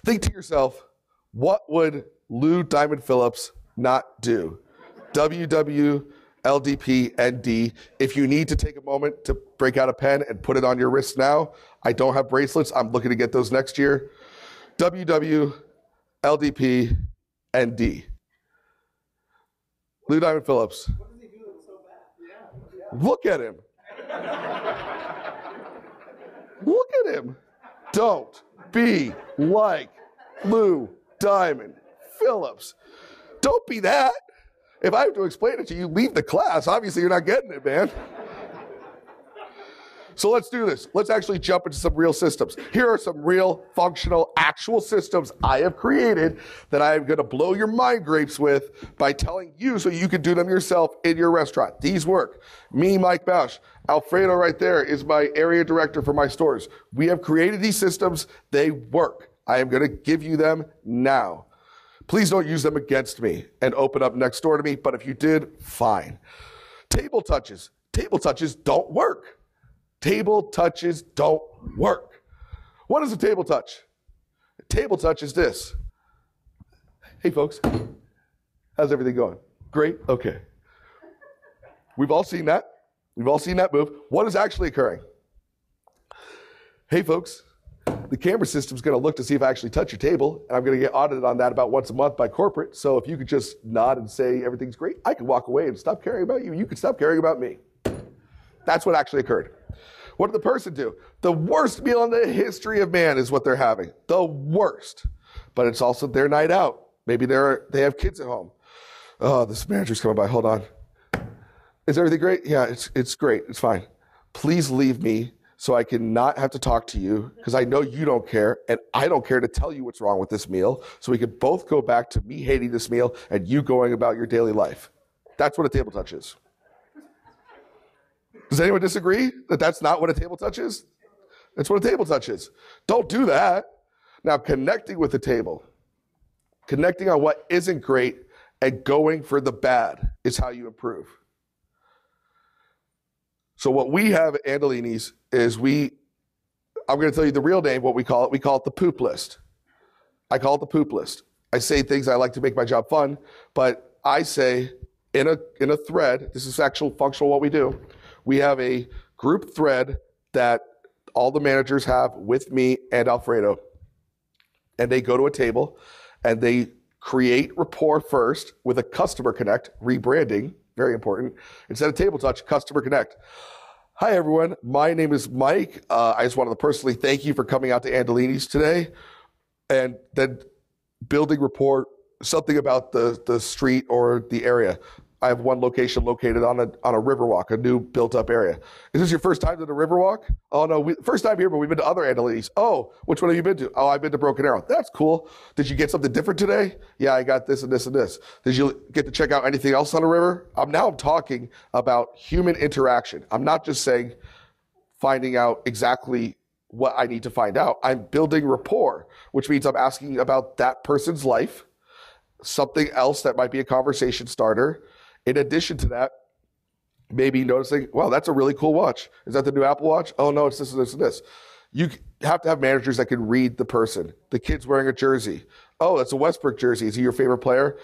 Speaker 1: Think to yourself, what would Lou Diamond Phillips not do? WWLDPND. If you need to take a moment to break out a pen and put it on your wrist now, I don't have bracelets. I'm looking to get those next year. WWLDPND. Lou Diamond Phillips. What does he do that's so bad? Yeah. Look at him. Look at him. Don't be like Lou Diamond Phillips. Don't be that. If I have to explain it to you, leave the class. Obviously, you're not getting it, man. So let's do this. Let's actually jump into some real systems. Here are some real, functional, actual systems I have created that I am going to blow your mind grapes with by telling you so you can do them yourself in your restaurant. These work. Me, Mike Bausch. Alfredo right there is my area director for my stores. We have created these systems. They work. I am going to give you them now. Please don't use them against me and open up next door to me, but if you did, fine. Table touches. Table touches don't work. Table touches don't work. What is a table touch? A table touch is this. Hey folks, how's everything going? Great? Okay. We've all seen that. We've all seen that move. What is actually occurring? Hey folks, the camera system's going to look to see if I actually touch your table, and I'm going to get audited on that about once a month by corporate. So if you could just nod and say everything's great, I can walk away and stop caring about you. You can stop caring about me. That's what actually occurred. What did the person do? The worst meal in the history of man is what they're having. The worst. But it's also their night out. Maybe they have kids at home. Oh, this manager's coming by. Hold on. Is everything great? Yeah, it's great. It's fine. Please leave me so I can not have to talk to you because I know you don't care and I don't care to tell you what's wrong with this meal so we can both go back to me hating this meal and you going about your daily life. That's what a table touch is. Does anyone disagree that that's not what a table touch is? That's what a table touch is. Don't do that. Now, connecting with the table, connecting on what isn't great and going for the bad is how you improve. So what we have at Andolini's is I'm going to tell you the real name, what we call it. We call it the poop list. I call it the poop list. I say things I like to make my job fun, but I say in a thread, this is actual functional what we do. We have a group thread that all the managers have with me and Alfredo. And they go to a table and they create rapport first with a customer connect, rebranding, very important. Instead of table touch, customer connect. Hi, everyone. My name is Mike. I just wanted to personally thank you for coming out to Andolini's today. And then building rapport, something about the street or the area. I have one location located on a Riverwalk, a new built-up area. Is this your first time to the Riverwalk? Oh, no, first time here, but we've been to other Andolini's. Oh, which one have you been to? Oh, I've been to Broken Arrow. That's cool. Did you get something different today? Yeah, I got this and this and this. Did you get to check out anything else on the river? I'm talking about human interaction. I'm not just saying finding out exactly what I need to find out. I'm building rapport, which means I'm asking about that person's life, something else that might be a conversation starter. In addition to that, maybe noticing, wow, that's a really cool watch. Is that the new Apple Watch? Oh, no, it's this and this and this. You have to have managers that can read the person. The kid's wearing a jersey. Oh, that's a Westbrook jersey. Is he your favorite player?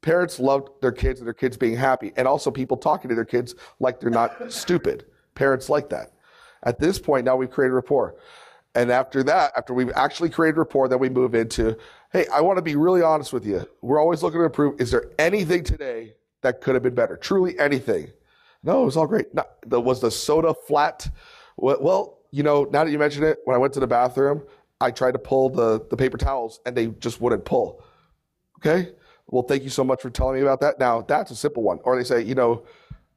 Speaker 1: Parents love their kids and their kids being happy. And also people talking to their kids like they're not stupid. Parents like that. At this point, now we've created rapport. And after that, after we've actually created rapport, then we move into, hey, I want to be really honest with you. We're always looking to improve. Is there anything today that could have been better? Truly anything? No, it was all great. No, was the soda flat? Well, now that you mention it, when I went to the bathroom, I tried to pull the paper towels and they just wouldn't pull. Okay. Well, thank you so much for telling me about that. Now that's a simple one. Or they say,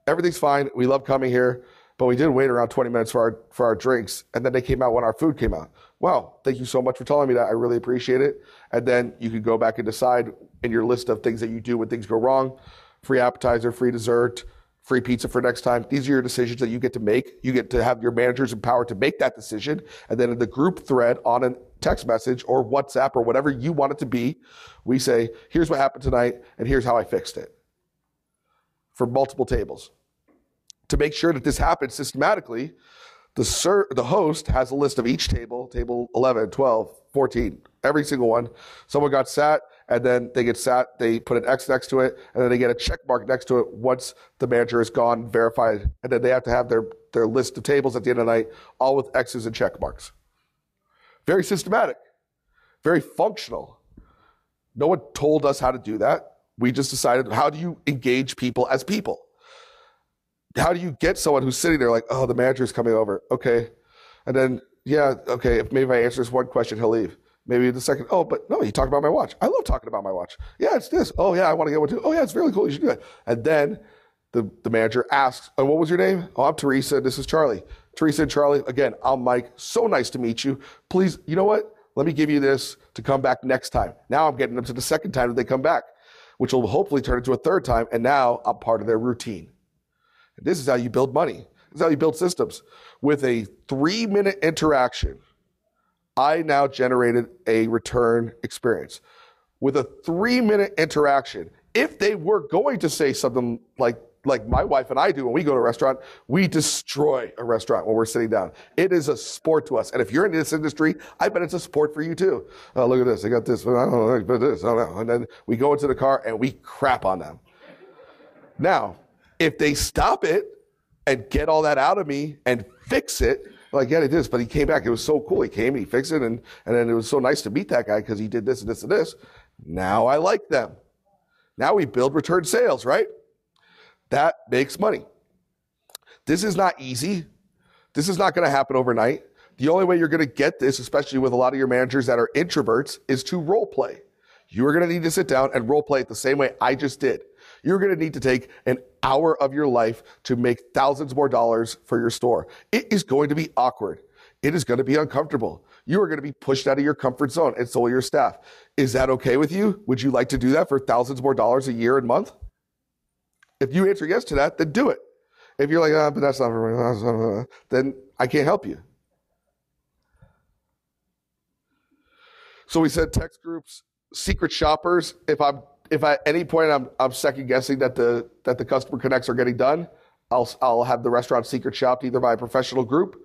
Speaker 1: everything's fine. We love coming here, but we did wait around 20 minutes for our drinks. And then they came out when our food came out. Wow. Thank you so much for telling me that. I really appreciate it. And then you can go back and decide in your list of things that you do when things go wrong. Free appetizer, free dessert, free pizza for next time. These are your decisions that you get to make. You get to have your managers empowered to make that decision. And then in the group thread on a text message or WhatsApp or whatever you want it to be, we say, here's what happened tonight and here's how I fixed it. For multiple tables. To make sure that this happens systematically, the host has a list of each table 11, 12, 14, every single one. Someone got sat, and then they get sat, they put an X next to it, and then they get a check mark next to it once the manager is gone, verified, and then they have to have their list of tables at the end of the night, all with X's and check marks. Very systematic, very functional. No one told us how to do that. We just decided, how do you engage people as people? How do you get someone who's sitting there like, oh, the manager's coming over, okay. And then, yeah, okay, if maybe if I answer this one question, he'll leave. Maybe the second, oh, but no, you talked about my watch. I love talking about my watch. Yeah, it's this. Oh, yeah, I want to get one too. Oh, yeah, it's really cool. You should do that. And then the manager asks, oh, what was your name? Oh, I'm Teresa. This is Charlie. Teresa and Charlie, again, I'm Mike. So nice to meet you. Please, you know what? Let me give you this to come back next time. Now I'm getting them to the second time that they come back, which will hopefully turn into a third time. And now I'm part of their routine. And this is how you build money. This is how you build systems. With a 3-minute interaction, I now generated a return experience. With a 3-minute interaction, if they were going to say something like my wife and I do when we go to a restaurant, we destroy a restaurant when we're sitting down. It is a sport to us. And if you're in this industry, I bet it's a sport for you too. Oh, look at this. I got this. I don't know. But this. I don't know. And then we go into the car and we crap on them. Now, if they stop it and get all that out of me and fix it, like, yeah, it is, but he came back. It was so cool. He came, he fixed it, and then it was so nice to meet that guy because he did this and this and this. Now I like them. Now we build return sales, right? That makes money. This is not easy. This is not going to happen overnight. The only way you're going to get this, especially with a lot of your managers that are introverts, is to role play. You are going to need to sit down and role play it the same way I just did. You're going to need to take an hour of your life to make thousands more dollars for your store. It is going to be awkward. It is going to be uncomfortable. You are going to be pushed out of your comfort zone, and so will your staff. Is that okay with you? Would you like to do that for thousands more dollars a year and month? If you answer yes to that, then do it. If you're like, but that's not for me, then I can't help you. So we said text groups, secret shoppers. If at any point I'm second guessing that the customer connects are getting done, I'll have the restaurant secret shopped either by a professional group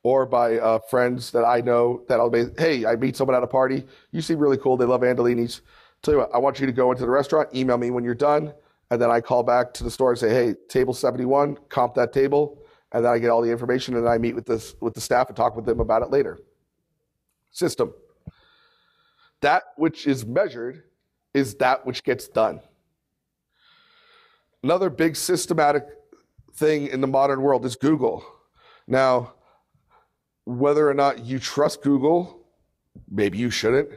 Speaker 1: or by friends that I know that I'll be, hey, I meet someone at a party. You seem really cool. They love Andolini's. Tell you what, I want you to go into the restaurant, email me when you're done, and then I call back to the store and say, hey, table 71, comp that table, and then I get all the information and I meet with the staff and talk with them about it later. System. That which is measured is that which gets done. Another big systematic thing in the modern world is Google. Now, whether or not you trust Google, maybe you shouldn't.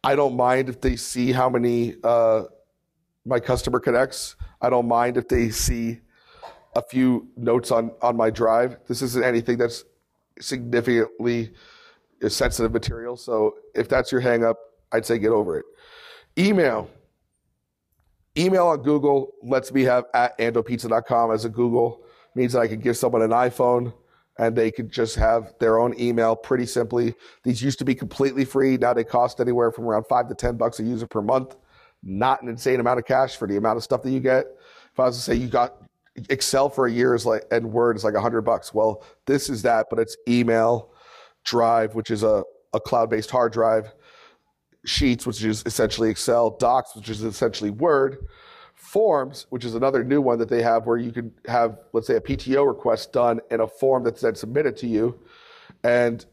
Speaker 1: I don't mind if they see how many my customer connects. I don't mind if they see a few notes on my drive. This isn't anything that's significantly sensitive material. So if that's your hang up, I'd say get over it. Email. Email on Google lets me have @andopizza.com as a Google. Means that I could give someone an iPhone and they could just have their own email pretty simply. These used to be completely free. Now they cost anywhere from around $5 to $10 a user per month. Not an insane amount of cash for the amount of stuff that you get. If I was to say you got Excel for a year and Word is like $100. Well, this is that, but it's email, Drive, which is a cloud-based hard drive, Sheets, which is essentially Excel, Docs, which is essentially Word, Forms, which is another new one that they have where you can have, let's say, a PTO request done in a form that's then submitted to you. And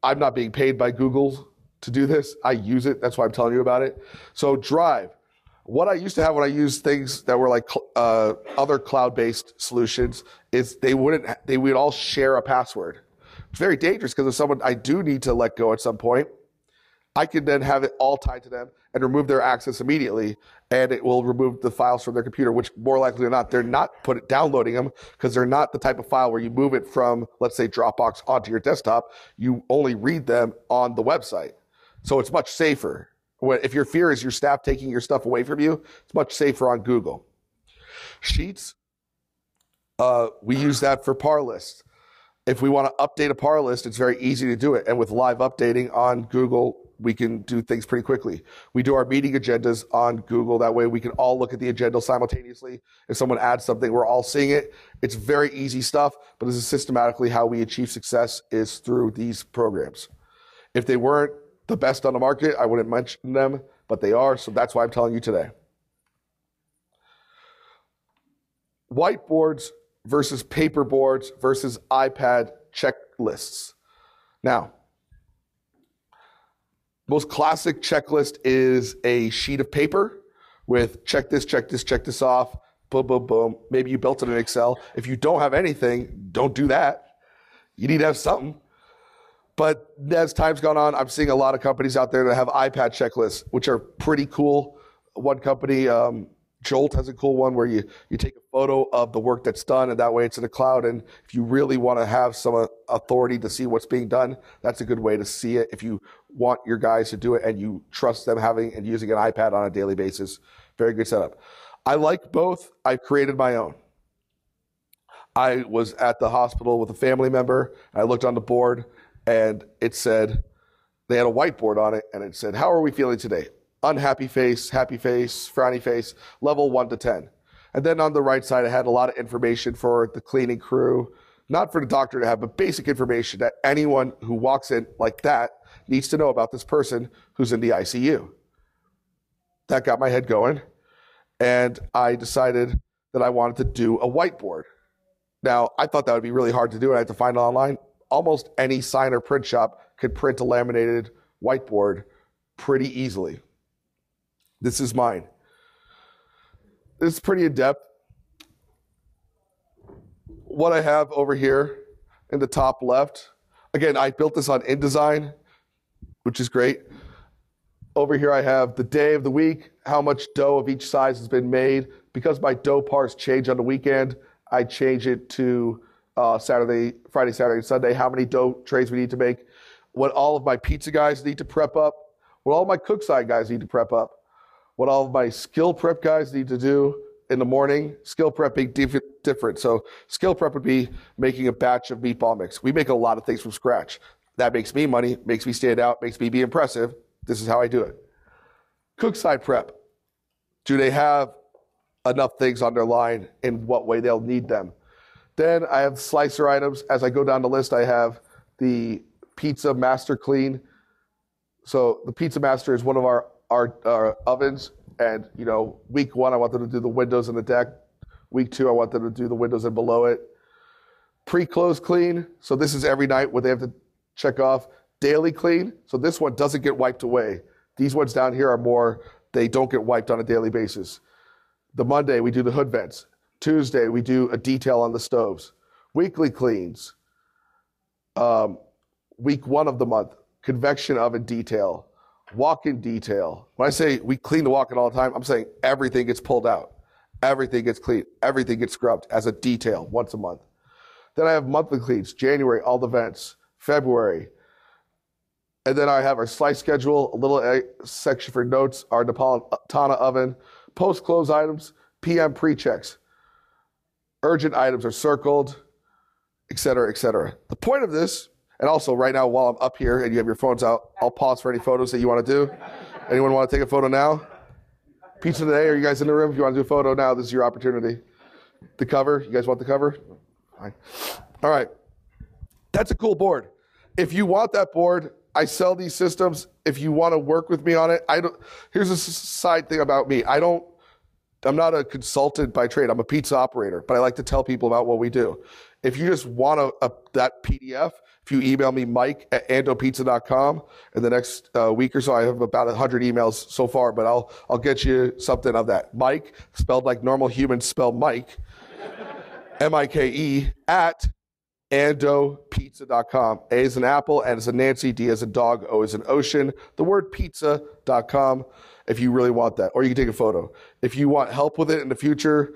Speaker 1: I'm not being paid by Google to do this. I use it. That's why I'm telling you about it. So Drive. What I used to have when I used things that were like other cloud-based solutions is they would all share a password. It's very dangerous because if someone I do need to let go at some point, I can then have it all tied to them and remove their access immediately, and it will remove the files from their computer, which more likely than not, they're not downloading them because they're not the type of file where you move it from, let's say, Dropbox onto your desktop. You only read them on the website. So it's much safer. If your fear is your staff taking your stuff away from you, it's much safer on Google. Sheets, we use that for par lists. If we want to update a par list, it's very easy to do it. And with live updating on Google, we can do things pretty quickly. We do our meeting agendas on Google. That way we can all look at the agenda simultaneously. If someone adds something, we're all seeing it. It's very easy stuff, but this is systematically how we achieve success is through these programs. If they weren't the best on the market, I wouldn't mention them, but they are, so that's why I'm telling you today. Whiteboards versus paper boards versus iPad checklists. Now, most classic checklist is a sheet of paper with check this off, boom, boom, boom. Maybe you built it in Excel. If you don't have anything, don't do that. You need to have something. But as time's gone on, I'm seeing a lot of companies out there that have iPad checklists, which are pretty cool. One company, Jolt, has a cool one where you take a photo of the work that's done, and that way it's in the cloud. And if you really want to have some authority to see what's being done, that's a good way to see it. If you want your guys to do it and you trust them having and using an iPad on a daily basis, very good setup. I like both. I've created my own. I was at the hospital with a family member. I looked on the board, and it said, they had a whiteboard on it, and it said, how are we feeling today? Unhappy face, happy face, frowny face, level 1 to 10. And then on the right side, I had a lot of information for the cleaning crew, not for the doctor to have, but basic information that anyone who walks in like that needs to know about this person who's in the ICU. That got my head going, and I decided that I wanted to do a whiteboard. Now, I thought that would be really hard to do, and I had to find it online. Almost any sign or print shop could print a laminated whiteboard pretty easily. This is mine. This is pretty in-depth. What I have over here in the top left, again, I built this on InDesign, which is great. Over here I have the day of the week, how much dough of each size has been made. Because my dough parts change on the weekend, I change it to Friday, Saturday, Sunday, how many dough trays we need to make, what all of my pizza guys need to prep up, what all of my cook side guys need to prep up, what all of my skill prep guys need to do in the morning. Skill prep being different. So skill prep would be making a batch of meatball mix. We make a lot of things from scratch. That makes me money, makes me stand out, makes me be impressive. This is how I do it. Cook side prep. Do they have enough things on their line? In what way they'll need them? Then I have slicer items. As I go down the list, I have the Pizza Master Clean. So the Pizza Master is one of our ovens. And, week 1, I want them to do the windows and the deck. Week 2, I want them to do the windows and below it. Pre-close clean. So this is every night what they have to check off. Daily clean. So this one doesn't get wiped away. These ones down here are more, they don't get wiped on a daily basis. The Monday, we do the hood vents. Tuesday, we do a detail on the stoves. Weekly cleans. Week 1 of the month, convection oven detail. Walk-in detail. When I say we clean the walk-in all the time, I'm saying everything gets pulled out. Everything gets cleaned. Everything gets scrubbed as a detail once a month. Then I have monthly cleans. January, all the vents. February. And then I have our slice schedule, a little section for notes, our Napolitana oven, post-close items, PM pre-checks. Urgent items are circled, et cetera, et cetera. The point of this, and also right now while I'm up here and you have your phones out, I'll pause for any photos that you want to do. Anyone want to take a photo now? Pizza today, are you guys in the room? If you want to do a photo now, this is your opportunity. The cover, you guys want the cover? Fine. All right. That's a cool board. If you want that board, I sell these systems. If you want to work with me on it, here's a side thing about me. I'm not a consultant by trade. I'm a pizza operator, but I like to tell people about what we do. If you just want that PDF, if you email me, mike@andopizza.com, in the next week or so, I have about 100 emails so far, but I'll get you something of that. Mike, spelled like normal humans spell Mike, M-I-K-E, at andopizza.com. A is an apple, N is a Nancy, D is a dog, O is an ocean. The word pizza.com if you really want that, or you can take a photo. If you want help with it in the future,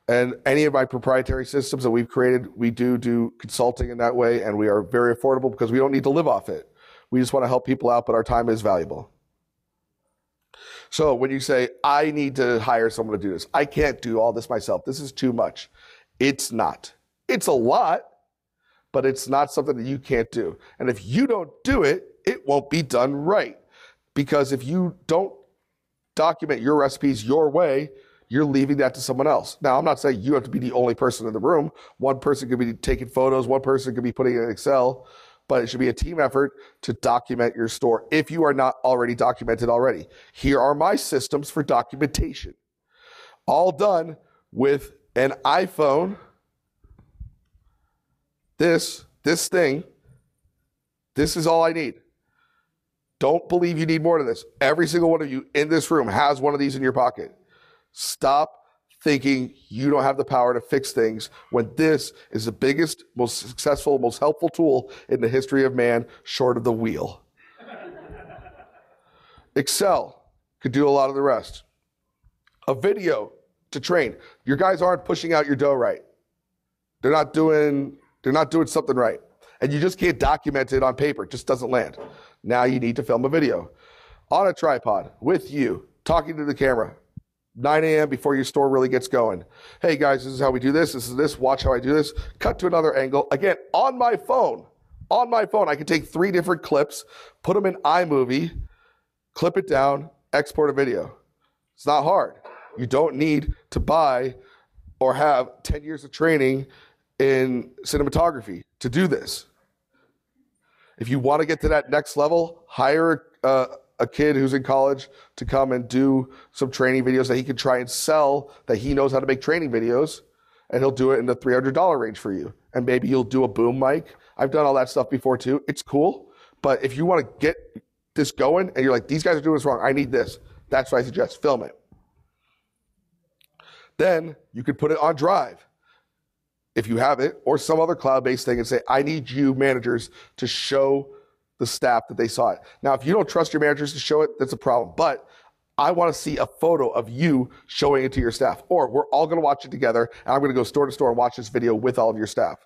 Speaker 1: and any of my proprietary systems that we've created, we do consulting in that way, and we are very affordable because we don't need to live off it. We just want to help people out, but our time is valuable. So when you say, I need to hire someone to do this, I can't do all this myself, this is too much. It's not. It's a lot, but it's not something that you can't do. And if you don't do it, it won't be done right. Because if you don't document your recipes your way, you're leaving that to someone else. Now, I'm not saying you have to be the only person in the room. One person could be taking photos, one person could be putting it in Excel, but it should be a team effort to document your store if you are not already documented already. Here are my systems for documentation. All done with an iPhone. This thing, this is all I need. Don't believe you need more than this. Every single one of you in this room has one of these in your pocket. Stop thinking you don't have the power to fix things when this is the biggest, most successful, most helpful tool in the history of man, short of the wheel. Excel could do a lot of the rest. A video to train. Your guys aren't pushing out your dough right. They're not doing something right. And you just can't document it on paper. It just doesn't land. Now you need to film a video on a tripod with you, talking to the camera. 9 a.m. before your store really gets going. Hey guys, this is how we do this. This is this. Watch how I do this. Cut to another angle. Again, on my phone. On my phone, I can take 3 different clips, put them in iMovie, clip it down, export a video. It's not hard. You don't need to buy or have 10 years of training in cinematography to do this. If you want to get to that next level, hire a kid who's in college to come and do some training videos that he can try and sell, that he knows how to make training videos, and he'll do it in the $300 range for you. And maybe you'll do a boom mic. I've done all that stuff before too. It's cool. But if you want to get this going and you're like, these guys are doing this wrong, I need this. That's what I suggest. Film it. Then you could put it on Drive, if you have it, or some other cloud-based thing and say, I need you managers to show the staff that they saw it. Now, if you don't trust your managers to show it, that's a problem. But I want to see a photo of you showing it to your staff. Or we're all going to watch it together, and I'm going to go store to store and watch this video with all of your staff.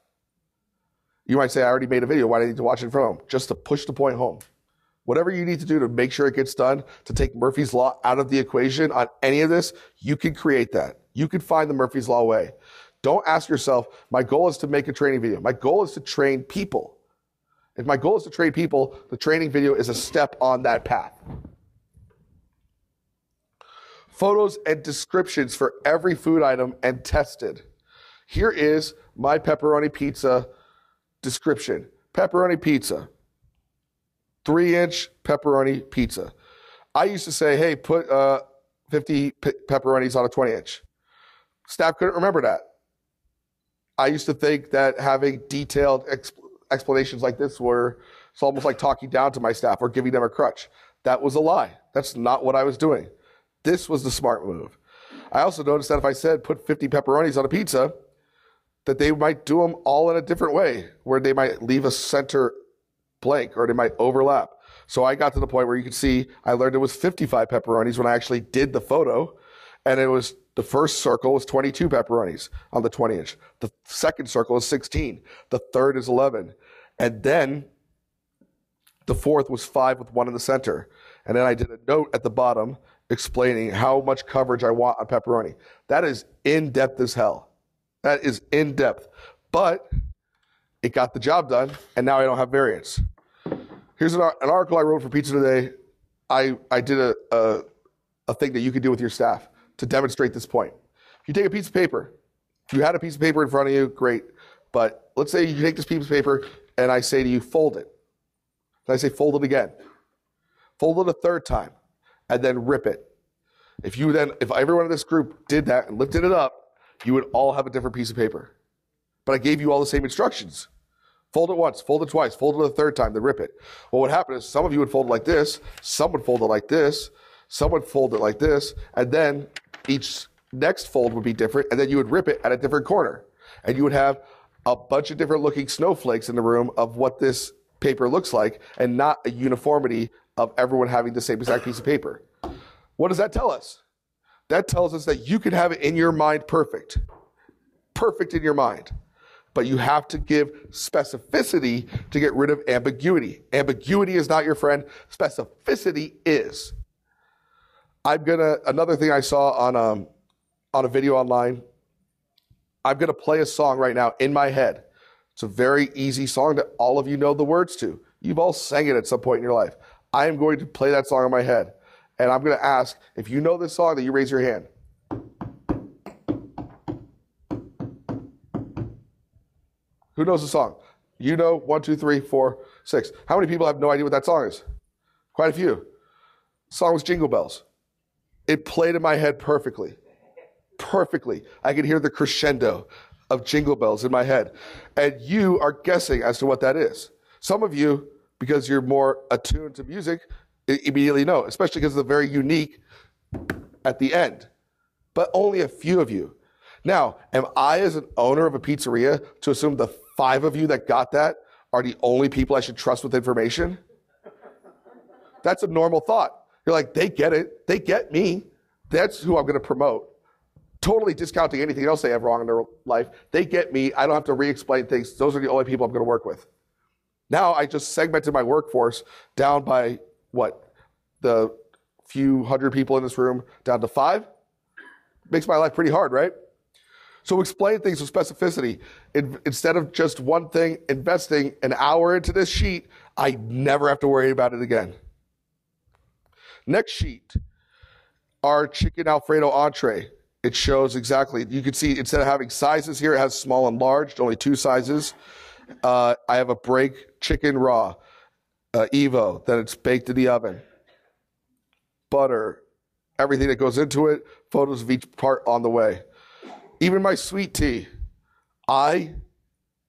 Speaker 1: You might say, I already made a video. Why do I need to watch it from home? Just to push the point home. Whatever you need to do to make sure it gets done, to take Murphy's Law out of the equation on any of this, you can create that. You can find the Murphy's Law way. Don't ask yourself, my goal is to make a training video. My goal is to train people. If my goal is to train people, the training video is a step on that path. Photos and descriptions for every food item and tested. Here is my pepperoni pizza description. Pepperoni pizza. 3-inch pepperoni pizza. I used to say, hey, put 50 pepperonis on a 20-inch. Staff couldn't remember that. I used to think that having detailed explanations like this were, it's almost like talking down to my staff or giving them a crutch. That was a lie. That's not what I was doing. This was the smart move. I also noticed that if I said put 50 pepperonis on a pizza, that they might do them all in a different way, where they might leave a center blank or they might overlap. So I got to the point where you could see, I learned it was 55 pepperonis when I actually did the photo, and it was, the first circle was 22 pepperonis on the 20-inch. The second circle is 16. The third is 11. And then the fourth was 5 with 1 in the center. And then I did a note at the bottom explaining how much coverage I want on pepperoni. That is in-depth as hell. That is in-depth. But it got the job done, and now I don't have variance. Here's an article I wrote for Pizza Today. I did a thing that you could do with your staff to demonstrate this point. If you take a piece of paper, if you had a piece of paper in front of you, great. But let's say you take this piece of paper and I say to you, fold it. And I say, fold it again. Fold it a third time and then rip it. If everyone in this group did that and lifted it up, you would all have a different piece of paper. But I gave you all the same instructions. Fold it once, fold it twice, fold it a third time, then rip it. Well, what happened is some of you would fold it like this, some would fold it like this, some would fold it like this, and then each next fold would be different, and then you would rip it at a different corner. And you would have a bunch of different looking snowflakes in the room of what this paper looks like, and not a uniformity of everyone having the same exact piece of paper. What does that tell us? That tells us that you can have it in your mind perfect. Perfect in your mind. But you have to give specificity to get rid of ambiguity. Ambiguity is not your friend. Specificity is. Another thing I saw on a video online, I'm going to play a song right now in my head. It's a very easy song that all of you know the words to. You've all sang it at some point in your life. I am going to play that song in my head. And I'm going to ask, if you know this song, that you raise your hand. Who knows the song? You know, 1, 2, 3, 4, 6. How many people have no idea what that song is? Quite a few. The song was Jingle Bells. It played in my head perfectly. Perfectly. I could hear the crescendo of Jingle Bells in my head. And you are guessing as to what that is. Some of you, because you're more attuned to music, immediately know, especially because it's very unique at the end. But only a few of you. Now, am I, as an owner of a pizzeria, to assume the 5 of you that got that are the only people I should trust with information? That's a normal thought. You're like, they get it. They get me. That's who I'm going to promote. Totally discounting anything else they have wrong in their life. They get me. I don't have to re-explain things. Those are the only people I'm going to work with. Now I just segmented my workforce down by, the few hundred people in this room down to 5? Makes my life pretty hard, right? So explain things with specificity. Instead of just one thing, investing an hour into this sheet, I never have to worry about it again. Next sheet, our chicken Alfredo entree. It shows exactly, you can see instead of having sizes here, it has small and large, only 2 sizes. I have a break chicken raw, Evo, then it's baked in the oven. Butter, everything that goes into it, photos of each part on the way. Even my sweet tea. I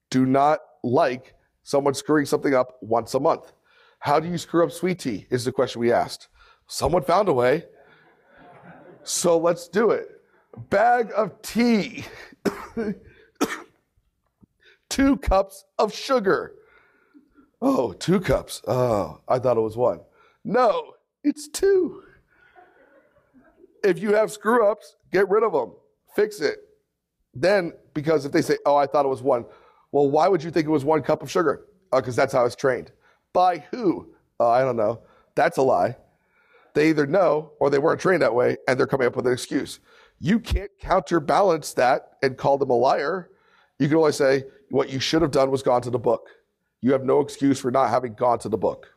Speaker 1: do not like someone screwing something up once a month. How do you screw up sweet tea is the question we asked. Someone found a way. So let's do it. Bag of tea. 2 cups of sugar. Oh, 2 cups. Oh, I thought it was 1. No, it's 2. If you have screw-ups, get rid of them. Fix it. Then, because if they say, oh, I thought it was 1. Well, why would you think it was 1 cup of sugar? Because that's how it's trained. By who? I don't know. That's a lie. They either know or they weren't trained that way, and they're coming up with an excuse. You can't counterbalance that and call them a liar. You can only say, what you should have done was gone to the book. You have no excuse for not having gone to the book.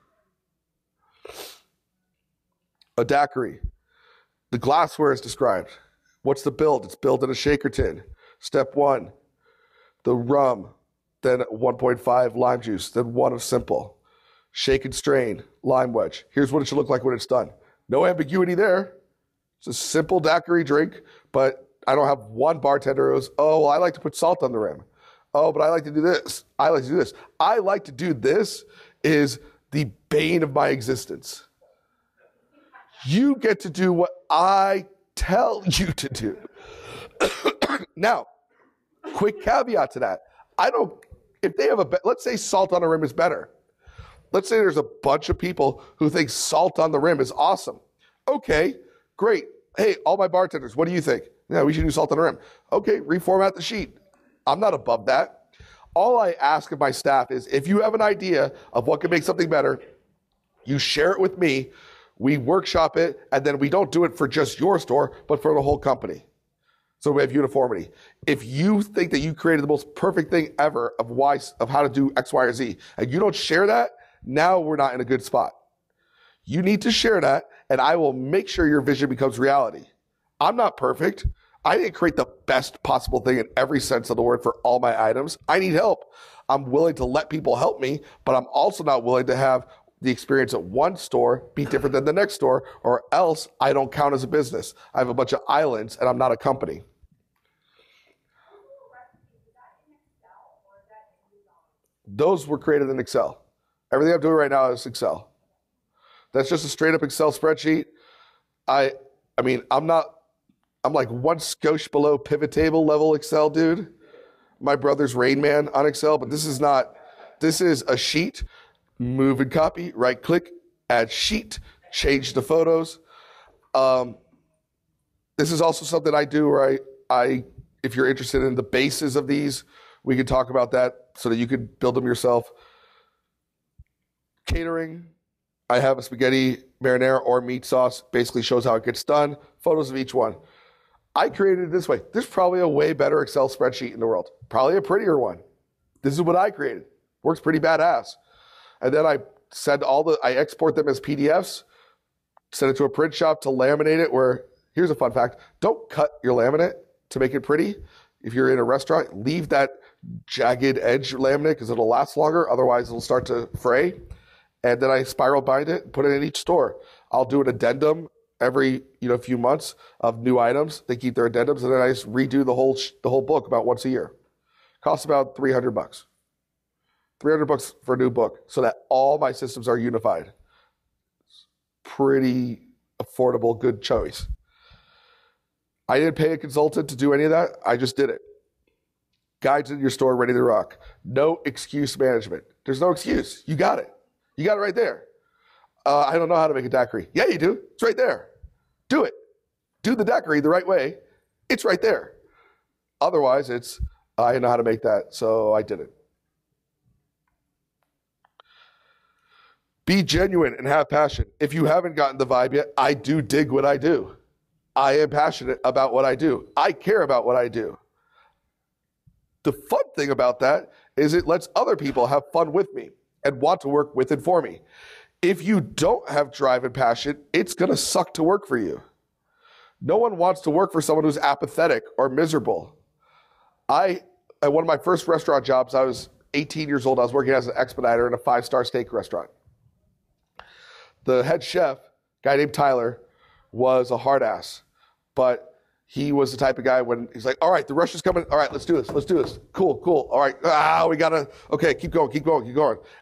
Speaker 1: A daiquiri. The glassware is described. What's the build? It's built in a shaker tin. Step 1, the rum, then 1.5 lime juice, then 1 of simple. Shake and strain, lime wedge. Here's what it should look like when it's done. No ambiguity there. It's a simple daiquiri drink, but I don't have one bartender who goes, oh, well, I like to put salt on the rim. Oh, but I like to do this. I like to do this. I like to do this is the bane of my existence. You get to do what I tell you to do. Now, quick caveat to that. If they have let's say salt on the rim is better. Let's say there's a bunch of people who think salt on the rim is awesome. Okay, great. Hey, all my bartenders, what do you think? Yeah, we should do salt on the rim. Okay, reformat the sheet. I'm not above that. All I ask of my staff is if you have an idea of what can make something better, you share it with me. We workshop it, and then we don't do it for just your store, but for the whole company. So we have uniformity. If you think that you created the most perfect thing ever of how to do X, Y, or Z, and you don't share that, now we're not in a good spot. You need to share that, and I will make sure your vision becomes reality. I'm not perfect. I didn't create the best possible thing in every sense of the word for all my items. I need help. I'm willing to let people help me, but I'm also not willing to have the experience at one store be different than the next store, or else I don't count as a business. I have a bunch of islands, and I'm not a company. Those were created in Excel. Everything I'm doing right now is Excel. That's just a straight up Excel spreadsheet. I'm like one skosh below pivot table level Excel dude. My brother's Rain Man on Excel, but this is a sheet, move and copy, right click, add sheet, change the photos. This is also something I do where if you're interested in the bases of these, we can talk about that so that you can build them yourself. Catering, I have a spaghetti marinara or meat sauce, basically shows how it gets done, photos of each one. I created it this way. There's probably a way better Excel spreadsheet in the world, probably a prettier one. This is what I created. Works pretty badass. And then I export them as PDFs, send it to a print shop to laminate it where, here's a fun fact, don't cut your laminate to make it pretty. If you're in a restaurant, leave that jagged edge laminate because it'll last longer. Otherwise, it'll start to fray. And then I spiral bind it and put it in each store. I'll do an addendum every few months of new items. They keep their addendums, and then I just redo the whole book about once a year. Costs about $300. $300 for a new book so that all my systems are unified. Pretty affordable, good choice. I didn't pay a consultant to do any of that. I just did it. Guides in your store, ready to rock. No excuse management. There's no excuse. You got it. You got it right there. I don't know how to make a daiquiri. Yeah, you do. It's right there. Do it. Do the daiquiri the right way. It's right there. Otherwise, I know how to make that, so I did it. Be genuine and have passion. If you haven't gotten the vibe yet, I do dig what I do. I am passionate about what I do. I care about what I do. The fun thing about that is it lets other people have fun with me and want to work with and for me. If you don't have drive and passion, it's going to suck to work for you. No one wants to work for someone who's apathetic or miserable. At one of my first restaurant jobs, I was 18 years old. I was working as an expediter in a 5-star steak restaurant. The head chef, a guy named Tyler, was a hard ass, but he was the type of guy when he's like, all right, the rush is coming. All right, let's do this. Cool. All right, okay, keep going.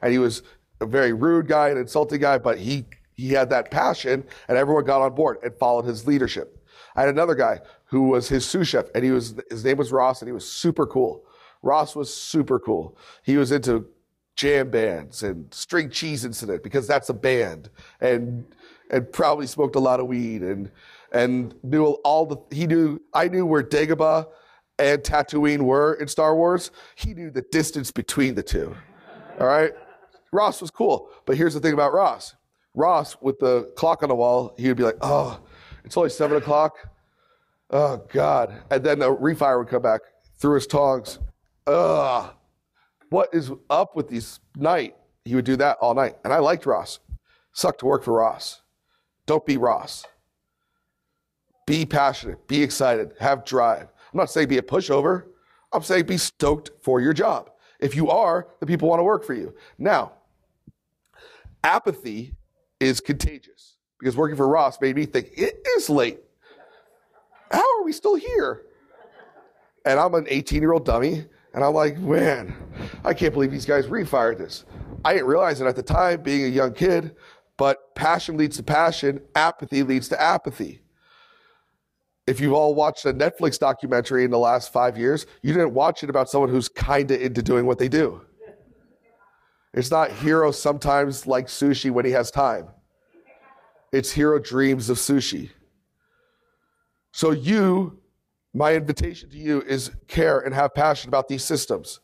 Speaker 1: And he was a very rude guy, an insulting guy, but he had that passion, and everyone got on board and followed his leadership. I had another guy who was his sous chef, and his name was Ross, and he was super cool. Ross was super cool. He was into jam bands and String Cheese Incident because that's a band, and probably smoked a lot of weed and knew I knew where Dagobah and Tatooine were in Star Wars. He knew the distance between the two. All right? Ross was cool. But here's the thing about Ross. Ross, with the clock on the wall, he would be like, oh, it's only 7 o'clock. Oh, God. And then the refire would come back through his tongs. Ugh. what is up with these night? He would do that all night. And I liked Ross. Sucked to work for Ross. Don't be Ross. Be passionate. Be excited. Have drive. I'm not saying be a pushover. I'm saying be stoked for your job. If you are, the people want to work for you. Now, apathy is contagious because working for Ross made me think, it is late. How are we still here? And I'm an 18-year-old dummy, and I'm like, man, I can't believe these guys refired this. I didn't realize it at the time, being a young kid, but passion leads to passion, apathy leads to apathy. If you've all watched a Netflix documentary in the last 5 years, you didn't watch it about someone who's kind of into doing what they do. It's not hero sometimes like sushi when he has time. It's hero dreams of sushi. So my invitation to you is care and have passion about these systems.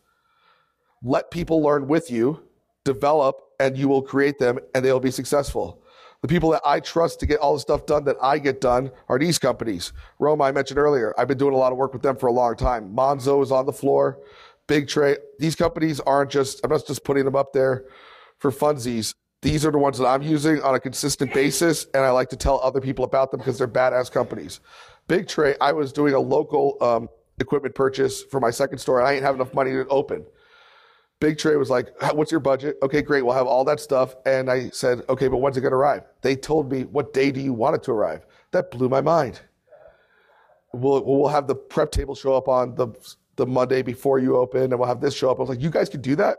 Speaker 1: Let people learn with you, develop, and you will create them, and they'll be successful. The people that I trust to get all the stuff done that I get done are these companies. Roma, I mentioned earlier, I've been doing a lot of work with them for a long time. Monzo is on the floor, Big Tray. These companies I'm not just putting them up there for funsies. These are the ones that I'm using on a consistent basis, and I like to tell other people about them because they're badass companies. Big Tray, I was doing a local equipment purchase for my second store, and I didn't have enough money to open. Big Tray was like, what's your budget? Okay, great, we'll have all that stuff. And I said, okay, but when's it gonna arrive? They told me, what day do you want it to arrive? That blew my mind. We'll have the prep table show up on the Monday before you open, and we'll have this show up. I was like, you guys could do that?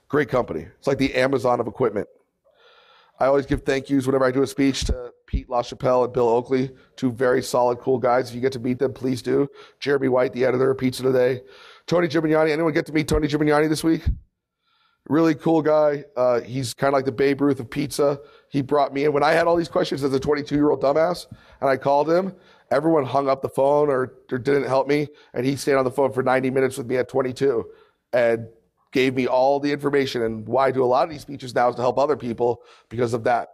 Speaker 1: Great company. It's like the Amazon of equipment. I always give thank yous whenever I do a speech to Pete LaChapelle and Bill Oakley, two very solid, cool guys. If you get to meet them, please do. Jeremy White, the editor of Pizza Today. Tony Gimignani. Anyone get to meet Tony Gimignani this week? Really cool guy. He's kind of like the Babe Ruth of pizza. He brought me in. When I had all these questions as a 22-year-old dumbass, and I called him, everyone hung up the phone or didn't help me, and he stayed on the phone for 90 minutes with me at 22 and gave me all the information. And why I do a lot of these speeches now is to help other people because of that.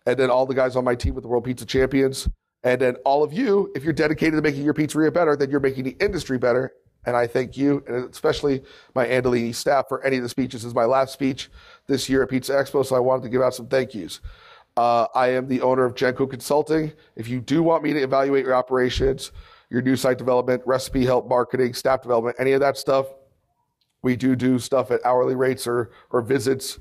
Speaker 1: And then all the guys on my team with the World Pizza Champions. And then all of you, if you're dedicated to making your pizzeria better, then you're making the industry better. And I thank you, and especially my Andalini staff, for any of the speeches. This is my last speech this year at Pizza Expo, so I wanted to give out some thank yous. I am the owner of Genco Consulting. If you do want me to evaluate your operations, your new site development, recipe help, marketing, staff development, any of that stuff, we do stuff at hourly rates or visits.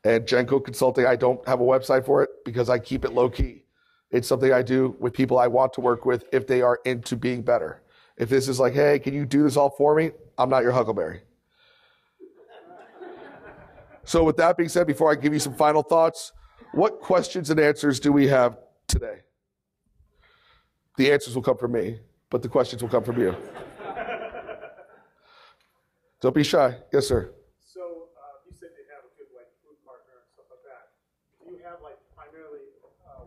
Speaker 1: And Genco Consulting, I don't have a website for it because I keep it low key. It's something I do with people I want to work with if they are into being better. If this is like, hey, can you do this all for me? I'm not your Huckleberry. So with that being said, before I give you some final thoughts, what questions and answers do we have today? The answers will come from me, but the questions will come from you. Don't be shy. Yes, sir.
Speaker 2: So you said you have a good food partner and stuff like that. Do you have primarily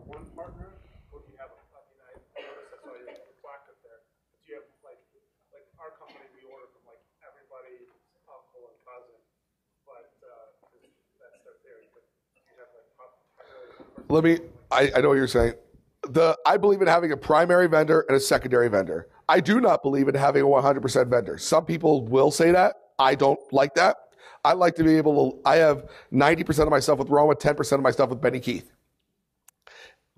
Speaker 2: one partner, or do you have I noticed I saw your plaque up there. Do you have like our company, we order from everybody, uncle and cousin, but that's their theory. But you have primarily one person.
Speaker 1: I know what you're saying. I believe in having a primary vendor and a secondary vendor. I do not believe in having a 100% vendor. Some people will say that. I don't like that. I like to be able to, I have 90% of my stuff with Roma, 10% of my stuff with Benny Keith.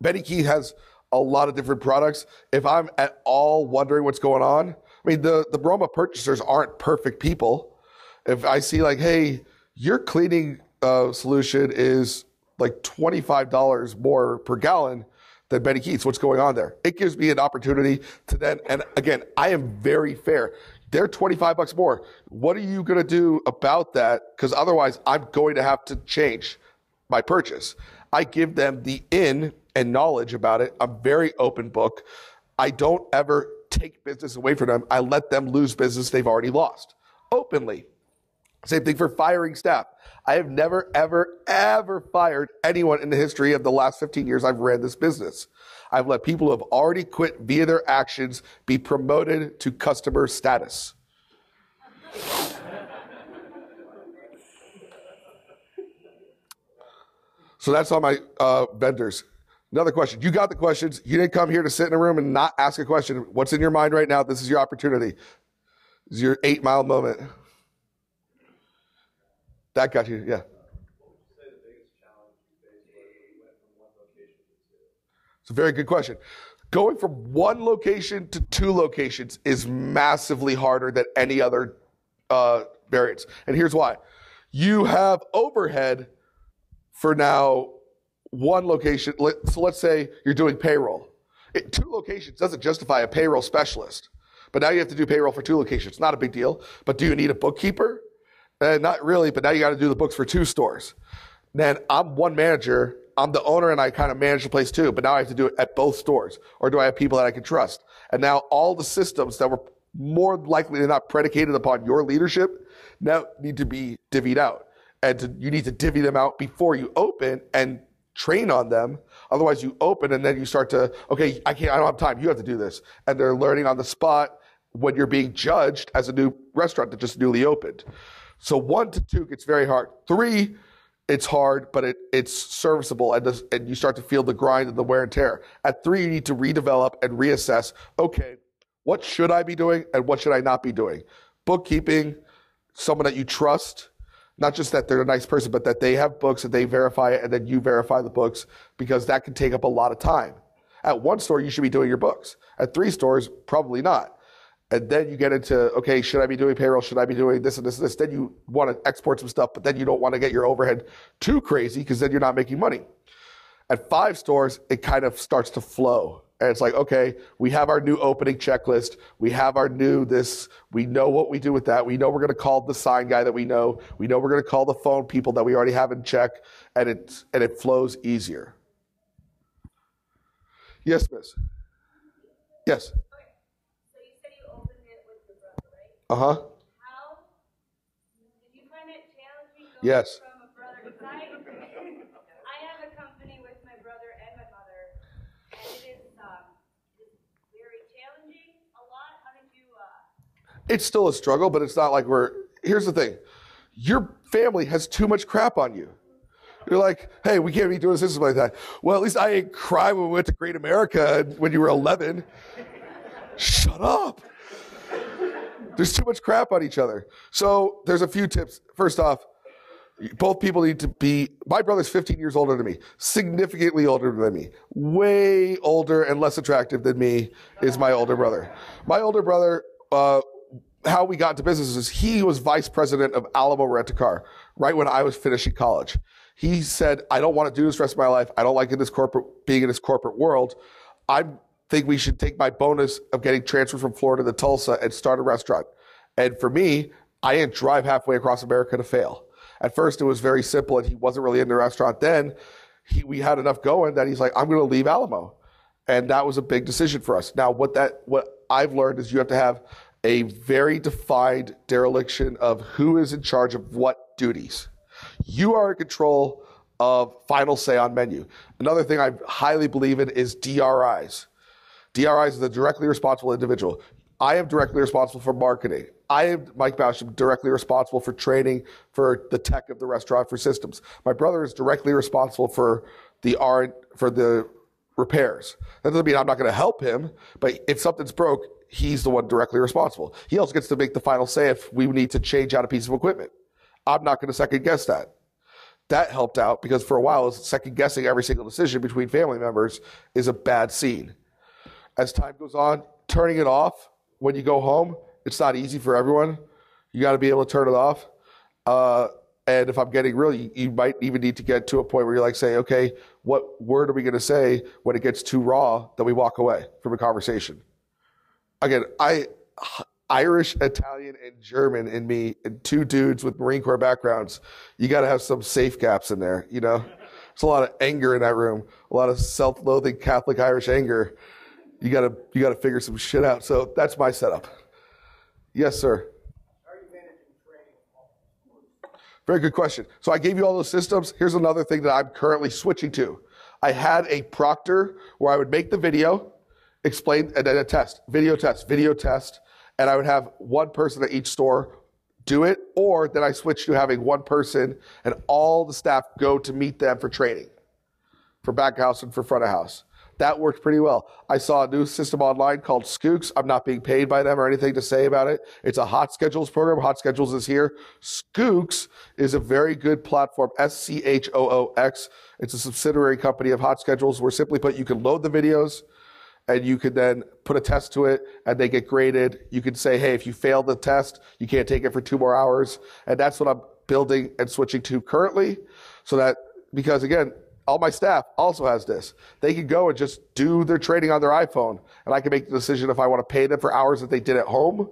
Speaker 1: Benny Keith has a lot of different products. If I'm at all wondering what's going on, I mean, the Roma purchasers aren't perfect people. If I see hey, your cleaning solution is $25 more per gallon than Benny Keith's, what's going on there? It gives me an opportunity to then, and again, I am very fair. They're $25 more. What are you going to do about that? Because otherwise, I'm going to have to change my purchase. I give them the in and knowledge about it. I'm very open book. I don't ever take business away from them. I let them lose business they've already lost openly. Same thing for firing staff. I have never, ever, ever fired anyone in the history of the last 15 years I've ran this business. I've let people who have already quit via their actions be promoted to customer status. So that's all my vendors. Another question. You got the questions. You didn't come here to sit in a room and not ask a question. What's in your mind right now? This is your opportunity. This is your 8 Mile moment. That got you, yeah.
Speaker 3: What would you say the biggest challenge you faced was when you went from one location to two?
Speaker 1: It's a very good question. Going from one location to two locations is massively harder than any other variance. And here's why. You have overhead for now one location. So let's say you're doing payroll. Two locations doesn't justify a payroll specialist. But now you have to do payroll for two locations. Not a big deal. But do you need a bookkeeper? Not really, but now you got to do the books for two stores. Then I'm one manager. I'm the owner and I kind of manage the place too, but now I have to do it at both stores. Or do I have people that I can trust? And now all the systems that were more likely than not predicated upon your leadership now need to be divvied out. And you need to divvy them out before you open and train on them. Otherwise you open and then you start to, okay, I don't have time. You have to do this. And they're learning on the spot when you're being judged as a new restaurant that just newly opened. So 1 to 2 gets very hard. 3, it's hard, but it's serviceable, and you start to feel the grind and the wear and tear. At 3, you need to redevelop and reassess, okay, what should I be doing and what should I not be doing? Bookkeeping, someone that you trust, not just that they're a nice person, but that they have books and they verify it and then you verify the books, because that can take up a lot of time. At 1 store, you should be doing your books. At 3 stores, probably not. And then you get into, okay, should I be doing payroll? Should I be doing this and this and this? Then you want to export some stuff, but then you don't want to get your overhead too crazy because then you're not making money. At 5 stores, it kind of starts to flow. And it's like, okay, we have our new opening checklist. We have our new this. We know what we do with that. We know we're going to call the sign guy that we know. We know we're going to call the phone people that we already have in check. And it flows easier. Yes, miss. Yes. Uh-huh.
Speaker 4: How did you find it challenging going
Speaker 1: Yes.
Speaker 4: from a brother? Because I have a company with my brother and my mother, and it is very challenging a lot. How did you?
Speaker 1: It's still a struggle, but it's not like here's the thing. Your family has too much crap on you. You're like, hey, we can't be doing this like that. Well, at least I ain't cry when we went to Great America when you were 11. Shut up. There's too much crap on each other. So there's a few tips. First off, both people need to be, my brother's 15 years older than me, significantly older than me. Way older and less attractive than me is my older brother. My older brother, how we got into business is he was vice president of Alamo Rent-A-Car right when I was finishing college. He said, I don't want to do this the rest of my life. I don't like being in this corporate world. I think we should take my bonus of getting transferred from Florida to Tulsa and start a restaurant. And for me, I didn't drive halfway across America to fail. At first, it was very simple, and he wasn't really in the restaurant then. We had enough going that he's like, I'm going to leave Alamo. And that was a big decision for us. Now, what I've learned is you have to have a very defined dereliction of who is in charge of what duties. You are in control of final say on menu. Another thing I highly believe in is DRIs. DRIs is the directly responsible individual. I am directly responsible for marketing. I am Mike Bausch, directly responsible for training, for the tech of the restaurant, for systems. My brother is directly responsible for the repairs. That doesn't mean I'm not going to help him, but if something's broke, he's the one directly responsible. He also gets to make the final say if we need to change out a piece of equipment. I'm not going to second guess that. That helped out because for a while, second guessing every single decision between family members is a bad scene. As time goes on, turning it off when you go home, it's not easy for everyone. You got to be able to turn it off. And if I'm getting real, you might even need to get to a point where you're like saying, okay, what word are we going to say when it gets too raw that we walk away from a conversation? Again, Irish, Italian, and German in me, and 2 dudes with Marine Corps backgrounds, you got to have some safe gaps in there, you know? There's a lot of anger in that room, a lot of self-loathing Catholic Irish anger. You gotta figure some shit out. So that's my setup. Yes, sir.
Speaker 2: How are you managing training?
Speaker 1: Very good question. So I gave you all those systems. Here's another thing that I'm currently switching to. I had a proctor where I would make the video, explain, and then a test, video test, and I would have one person at each store do it, or then I switched to having one person and all the staff go to meet them for training, for back of house and for front of house. That worked pretty well. I saw a new system online called Skooks. I'm not being paid by them or anything to say about it. It's a Hot Schedules program. Hot Schedules is here. Skooks is a very good platform, SCHOOX. It's a subsidiary company of Hot Schedules where simply put, you can load the videos and you can then put a test to it and they get graded. You can say, hey, if you fail the test, you can't take it for 2 more hours. And that's what I'm building and switching to currently. So that, because again, all my staff also has this. They can go and just do their training on their iPhone, and I can make the decision if I want to pay them for hours that they did at home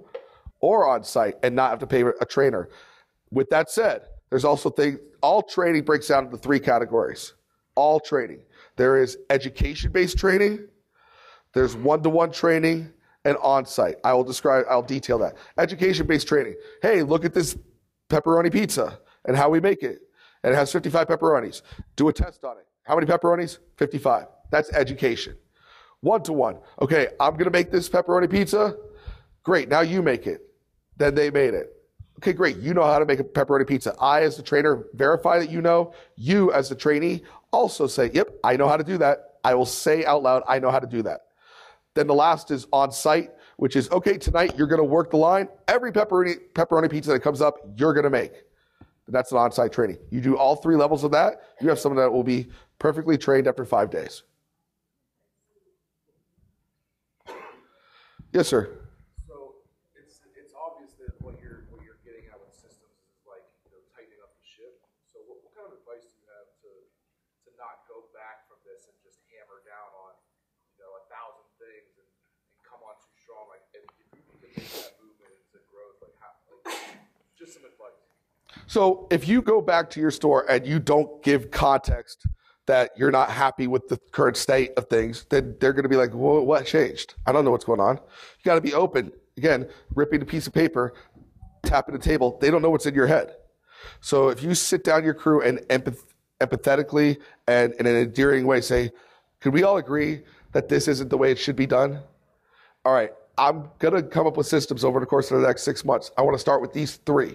Speaker 1: or on site and not have to pay a trainer. With that said, there's also things, all training breaks down into 3 categories. All training. There is education-based training, there's one-to-one training, and on-site. I'll detail that. Education-based training. Hey, look at this pepperoni pizza and how we make it. And it has 55 pepperonis. Do a test on it. How many pepperonis? 55. That's education. One-to-one. Okay, I'm going to make this pepperoni pizza. Great, now you make it. Then they made it. Okay, great. You know how to make a pepperoni pizza. I, as the trainer, verify that you know. You, as the trainee, also say, yep, I know how to do that. I will say out loud, I know how to do that. Then the last is on-site, which is, okay, tonight you're going to work the line. Every pepperoni pizza that comes up, you're going to make. That's an on-site training. You do all 3 levels of that, you have someone that will be perfectly trained after 5 days. Yes, sir.
Speaker 3: So it's obvious that what you're getting at with systems is like, tightening up the ship. So what kind of advice do you have to not go back from this and just hammer down on 1,000 things and come on too strong? Like, if you can make that movement into growth, just some advice.
Speaker 1: So if you go back to your store and you don't give context that you're not happy with the current state of things, then they're going to be like, well, what changed? I don't know what's going on. You got to be open. Again, ripping a piece of paper, tapping the table, they don't know what's in your head. So if you sit down your crew and empathetically and in an endearing way say, can we all agree that this isn't the way it should be done? All right, I'm going to come up with systems over the course of the next 6 months. I want to start with these 3.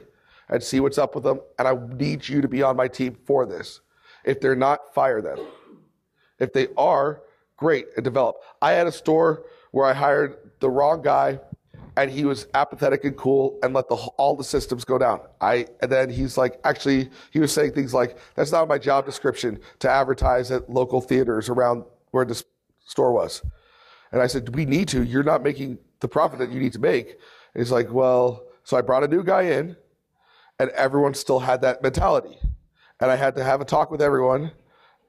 Speaker 1: And see what's up with them, and I need you to be on my team for this. If they're not, fire them. If they are, great, and develop. I had a store where I hired the wrong guy, and he was apathetic and cool, and let all the systems go down. And then he's like, actually, he was saying things like, that's not my job description to advertise at local theaters around where the store was. And I said, we need to. You're not making the profit that you need to make. And he's like, well, so I brought a new guy in, and everyone still had that mentality. And I had to have a talk with everyone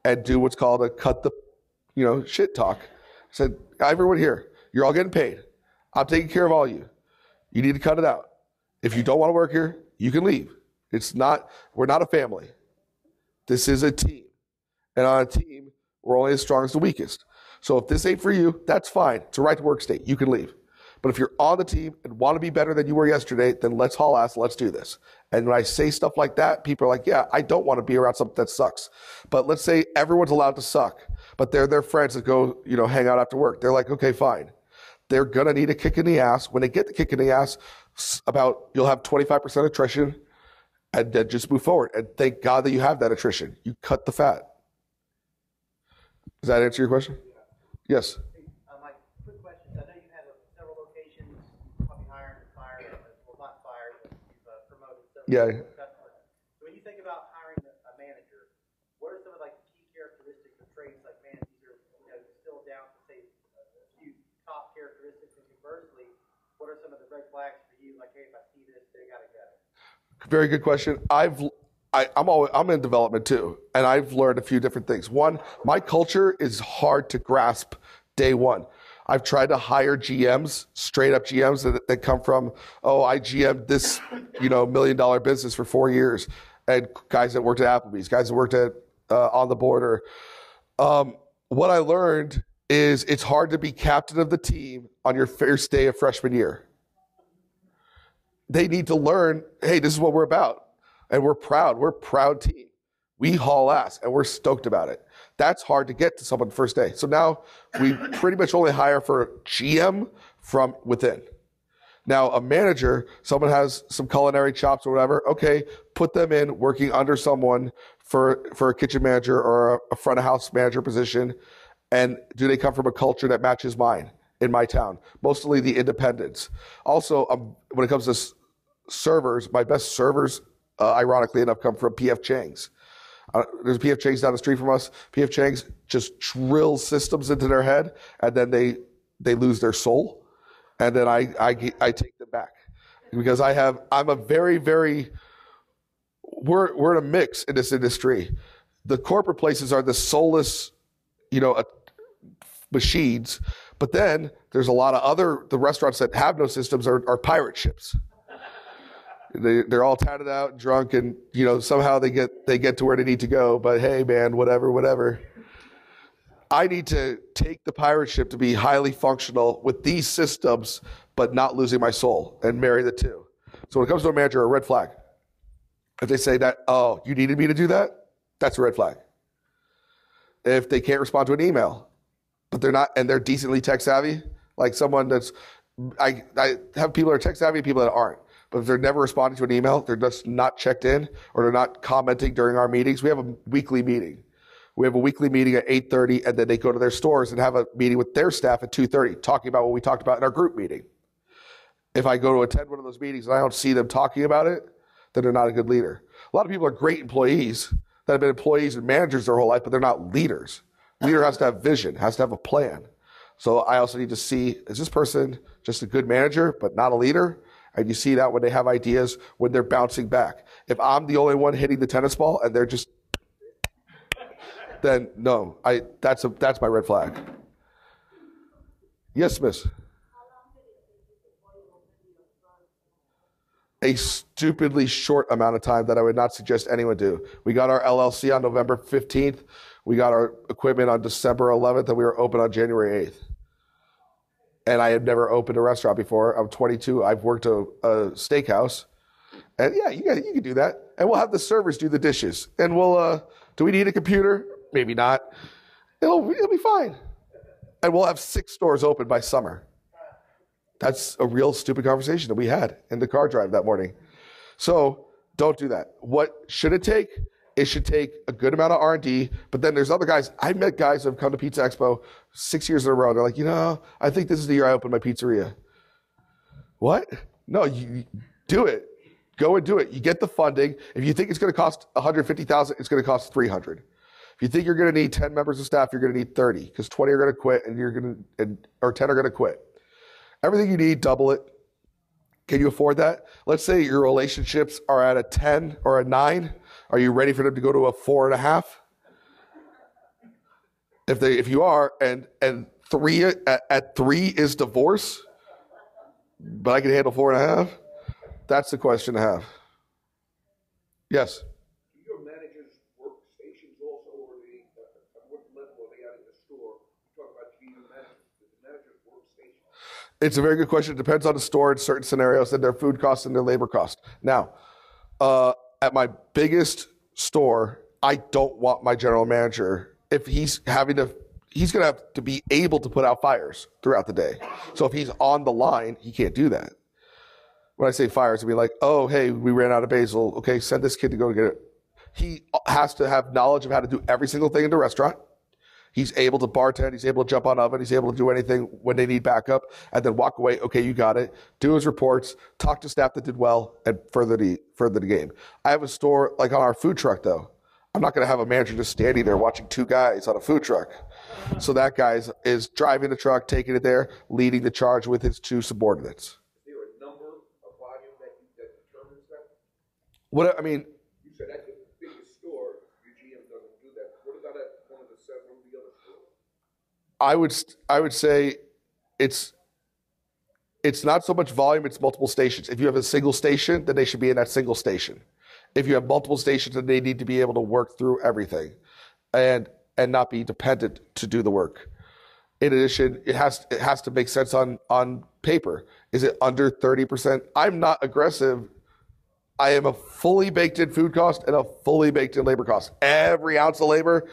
Speaker 1: and do what's called a cut the, shit talk. I said, everyone here, you're all getting paid. I'm taking care of all you. You need to cut it out. If you don't want to work here, you can leave. We're not a family. This is a team. And on a team, we're only as strong as the weakest. So if this ain't for you, that's fine. It's a right to work state. You can leave. But if you're on the team and want to be better than you were yesterday, then let's haul ass, let's do this. And when I say stuff like that, people are like, yeah, I don't want to be around something that sucks. But let's say everyone's allowed to suck, but they're their friends that go, hang out after work. They're like, okay, fine. They're going to need a kick in the ass. When they get the kick in the ass, you'll have 25% attrition, and then just move forward. And thank God that you have that attrition. You cut the fat. Does that answer your question? Yes. Yeah.
Speaker 5: Customers. So when you think about hiring a manager, what are some of the key characteristics or traits managers are distilled down to say a few top characteristics, and conversely, what are some of the red flags for you? Like, hey, if I see this, they gotta go.
Speaker 1: Very good question. I'm in development too, and I've learned a few different things. One, my culture is hard to grasp day one. I've tried to hire GMs, straight up GMs that come from, I GM'd this, $1 million business for 4 years, and guys that worked at Applebee's, guys that worked at On the Border. What I learned is it's hard to be captain of the team on your first day of freshman year. They need to learn, hey, this is what we're about, and we're proud. We're a proud team. We haul ass, and we're stoked about it. That's hard to get to someone the first day. So now we pretty much only hire for a GM from within. Now, a manager, someone has some culinary chops or whatever, okay, put them in working under someone for a kitchen manager or a front of house manager position, And do they come from a culture that matches mine in my town? Mostly the independents. Also, when it comes to servers, my best servers, ironically enough, come from P.F. Chang's. There's a P.F. Chang's down the street from us. P.F. Chang's just drills systems into their head, and then they lose their soul. And then I take them back. Because I'm a very, very, we're in a mix in this industry. The corporate places are the soulless, machines. But then there's a lot of the restaurants that have no systems are pirate ships. They're all tatted out, drunk, and somehow they get to where they need to go. But hey, man, whatever. I need to take the pirate ship to be highly functional with these systems, but not losing my soul, and marry the two. So when it comes to a manager, a red flag. If they say that, oh, you needed me to do that, that's a red flag. If they can't respond to an email, but they're not, and they're decently tech savvy, like someone that's, I have people that are tech savvy, people that aren't. But if they're never responding to an email, they're just not checked in, or they're not commenting during our meetings. We have a weekly meeting. We have a weekly meeting at 8:30, and then they go to their stores and have a meeting with their staff at 2:30, talking about what we talked about in our group meeting. If I go to attend one of those meetings and I don't see them talking about it, then they're not a good leader. A lot of people are great employees that have been employees and managers their whole life, but they're not leaders. Leader has to have vision, has to have a plan. So I also need to see, is this person just a good manager, but not a leader? And you see that when they have ideas, when they're bouncing back. If I'm the only one hitting the tennis ball and they're just, then no, that's my red flag. Yes, miss. A stupidly short amount of time that I would not suggest anyone do. We got our LLC on November 15th. We got our equipment on December 11th, and we were open on January 8th. And I had never opened a restaurant before. I'm 22. I've worked a steakhouse. And yeah, you can do that. And we'll have the servers do the dishes. And we'll, do we need a computer? Maybe not. It'll be fine. And we'll have 6 stores open by summer. That's a real stupid conversation that we had in the car drive that morning. So don't do that. What should it take? It should take a good amount of R&D, but then there's other guys. I met guys who have come to Pizza Expo 6 years in a row. They're like, I think this is the year I open my pizzeria. What? No, you do it. Go and do it. You get the funding. If you think it's going to cost $150,000, it's going to cost $300,000. If you think you're going to need 10 members of staff, you're going to need 30, because 20 are going to quit, or 10 are going to quit. Everything you need, double it. Can you afford that? Let's say your relationships are at a 10 or a 9. Are you ready for them to go to a 4.5? If you are, and 3 at 3 is divorce, but I can handle 4.5. That's the question to have. Yes.
Speaker 3: Do your managers' workstations also, or at what level are they at in the store? You talk about GM managers. The manager's workstation.
Speaker 1: It's a very good question. It depends on the store in certain scenarios and their food costs and their labor cost. Now, at my biggest store, I don't want my general manager, if he's going to have to be able to put out fires throughout the day. So if he's on the line, he can't do that. When I say fires, it'd be like, oh, hey, we ran out of basil. Okay, send this kid to go get it. He has to have knowledge of how to do every single thing in the restaurant. He's able to bartend. He's able to jump on oven. He's able to do anything when they need backup, and then walk away. Okay, you got it. Do his reports. Talk to staff that did well, and further the game. I have a store like on our food truck though. I'm not going to have a manager just standing there watching 2 guys on a food truck. So that guy is driving the truck, taking it there, leading the charge with his 2 subordinates.
Speaker 3: Is there a number of volume that determines that?
Speaker 1: What I mean.
Speaker 3: You said at the biggest store, your GM doesn't do that. What about at one of the other stores?
Speaker 1: I would say it's not so much volume, it's multiple stations. If you have a single station, then they should be in that single station. If you have multiple stations, then they need to be able to work through everything and not be dependent to do the work. In addition, it has to make sense on paper. Is it under 30%? I'm not aggressive. I am a fully baked in food cost and a fully baked in labor cost. Every ounce of labor,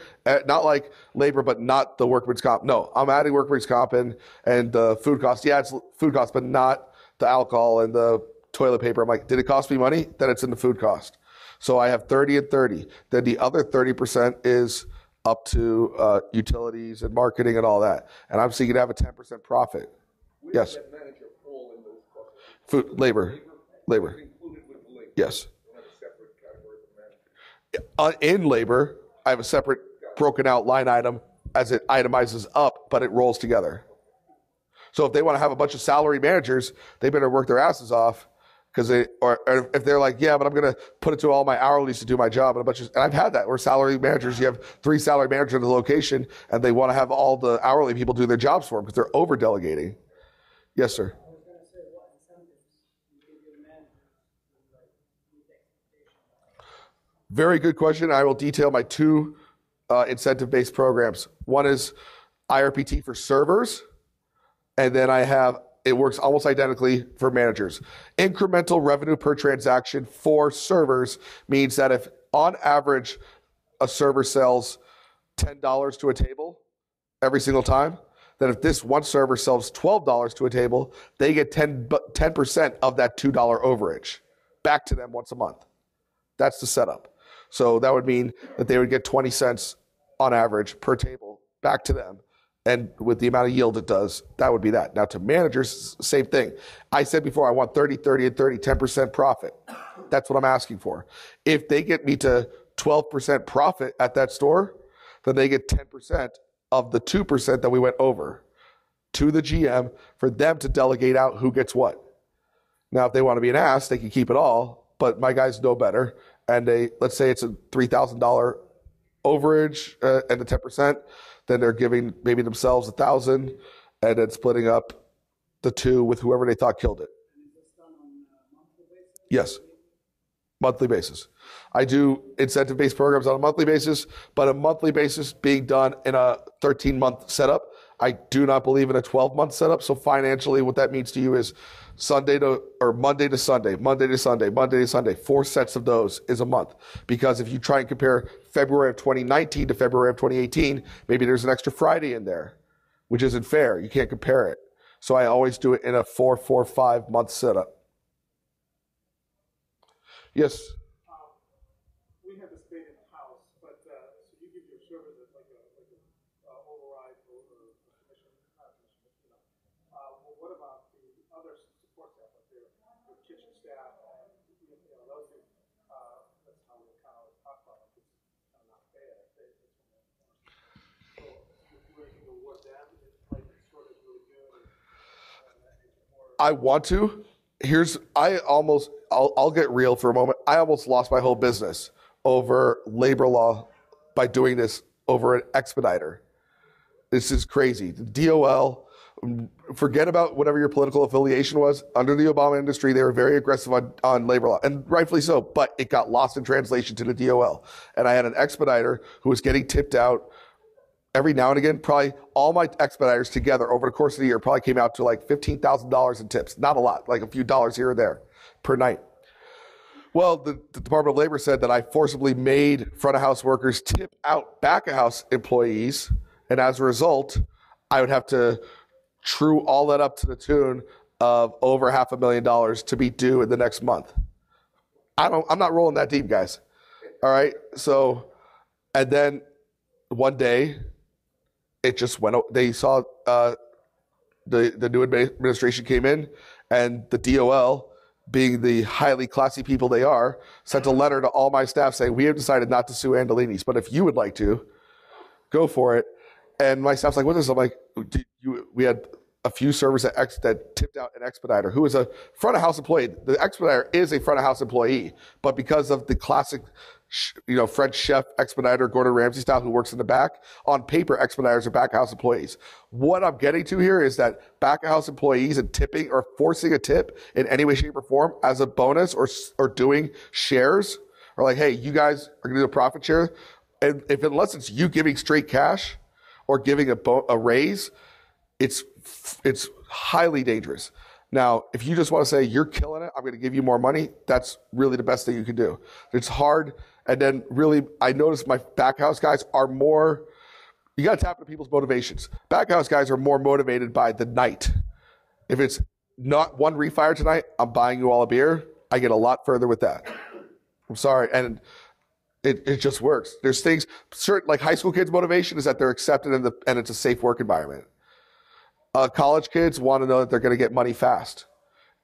Speaker 1: not like labor, but not the workman's comp. No, I'm adding workman's comp and the food cost. Yeah, it's food cost, but not the alcohol and the toilet paper. I'm like, did it cost me money? Then it's in the food cost. So I have 30 and 30. Then the other 30% is up to utilities and marketing and all that. And I'm seeking to have a 10% profit.
Speaker 3: Where
Speaker 1: Yes.
Speaker 3: does that manager fall in those costs?
Speaker 1: Food, labor.
Speaker 3: Included with the labor.
Speaker 1: Yes.
Speaker 3: You don't have a separate category for manager.
Speaker 1: In labor, I have a separate broken out line item as it itemizes up, but it rolls together. So if they want to have a bunch of salary managers, they better work their asses off, because or if they're like, yeah, but I'm going to put it to all my hourlies to do my job, and I've had that where salary managers, you have 3 salary managers in the location, and they want to have all the hourly people do their jobs for them because they're over delegating. Yes, sir.
Speaker 6: I was going to say, what incentives you give your managers to meet expectations?
Speaker 1: Very good question. I will detail my 2 incentive-based programs. One is IRPT for servers, and then it works almost identically for managers. Incremental revenue per transaction for servers means that if on average a server sells $10 to a table every single time, then if this one server sells $12 to a table, they get 10% of that $2 overage back to them once a month. That's the setup. So that would mean that they would get 20 cents on average per table back to them. And with the amount of yield it does, that would be that. Now to managers, same thing. I said before, I want 30, 30, and 30, 10% profit. That's what I'm asking for. If they get me to 12% profit at that store, then they get 10% of the 2% that we went over to the GM for them to delegate out who gets what. Now, if they want to be an ass, they can keep it all, but my guys know better. And let's say it's a $3,000 overage and the 10%, then they're giving maybe themselves $1,000 and then splitting up the 2 with whoever they thought killed it.
Speaker 6: And is this done on a monthly basis?
Speaker 1: Yes, monthly basis. I do incentive-based programs on a monthly basis, but a monthly basis being done in a 13-month setup. I do not believe in a 12-month setup. So financially, what that means to you is Monday to Sunday, Monday to Sunday, Monday to Sunday. 4 sets of those is a month. Because if you try and compare February of 2019 to February of 2018, maybe there's an extra Friday in there, which isn't fair. You can't compare it. So I always do it in a 4-5 month setup. Yes.
Speaker 2: We have this debate in the House, but so you give your servers like a override or commission, not commission, but well, what about the other support staff, like their kitchen staff and those things? That's how we kind of talk about it. It's kind of not fair. So if you were to reward them, it's like sort of really good.
Speaker 1: I want to. I'll get real for a moment. I almost lost my whole business over labor law by doing this over an expediter. This is crazy. The DOL, forget about whatever your political affiliation was. Under the Obama industry, they were very aggressive on labor law, and rightfully so, but it got lost in translation to the DOL. And I had an expediter who was getting tipped out every now and again. Probably all my expediters together over the course of the year probably came out to like $15,000 in tips. Not a lot, like a few dollars here or there per night. Well, the Department of Labor said that I forcibly made front of house workers tip out back of house employees. And as a result, I would have to true all that up to the tune of over $500,000 to be due in the next month. I'm not rolling that deep, guys. All right. So, and then one day it just went, they saw, the new administration came in, and the DOL, being the highly classy people they are, sent a letter to all my staff saying, we have decided not to sue Andolini's, but if you would like to, go for it. And my staff's like, what is this? I'm like, we had a few servers that tipped out an expediter who is a front of house employee. The expediter is a front of house employee, but because of the classic, French chef expediter, Gordon Ramsay style, who works in the back, on paper, expediters are back of house employees. What I'm getting to here is that back of house employees and tipping or forcing a tip in any way, shape, or form as a bonus or doing shares, or like, hey, you guys are going to do a profit share. And unless it's you giving straight cash or giving a raise, it's highly dangerous. Now, if you just want to say you're killing it, I'm going to give you more money, that's really the best thing you can do. It's hard. And then really, I noticed my back house guys are more, you got to tap into people's motivations. Back house guys are more motivated by the night. If it's not one refire tonight, I'm buying you all a beer, I get a lot further with that. I'm sorry. And It just works. There's things, certain, like high school kids' motivation is that they're accepted and it's a safe work environment. College kids want to know that they're going to get money fast.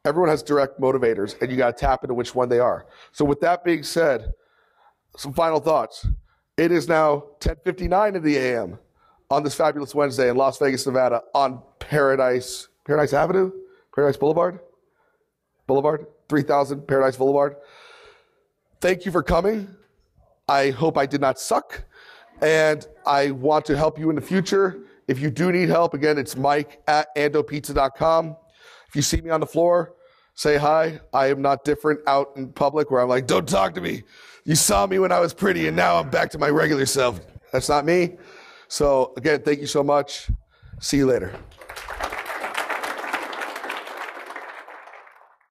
Speaker 1: Everyone has direct motivators, and you got to tap into which one they are. So with that being said, some final thoughts. It is now 10:59 in the a.m. on this fabulous Wednesday in Las Vegas, Nevada, on Paradise Avenue? Paradise Boulevard? 3000 Paradise Boulevard. Thank you for coming. I hope I did not suck, and I want to help you in the future. If you do need help, again, it's mike@andopizza.com. If you see me on the floor, say hi. I am not different out in public where I'm like, don't talk to me. You saw me when I was pretty, and now I'm back to my regular self. That's not me. So, again, thank you so much. See you later.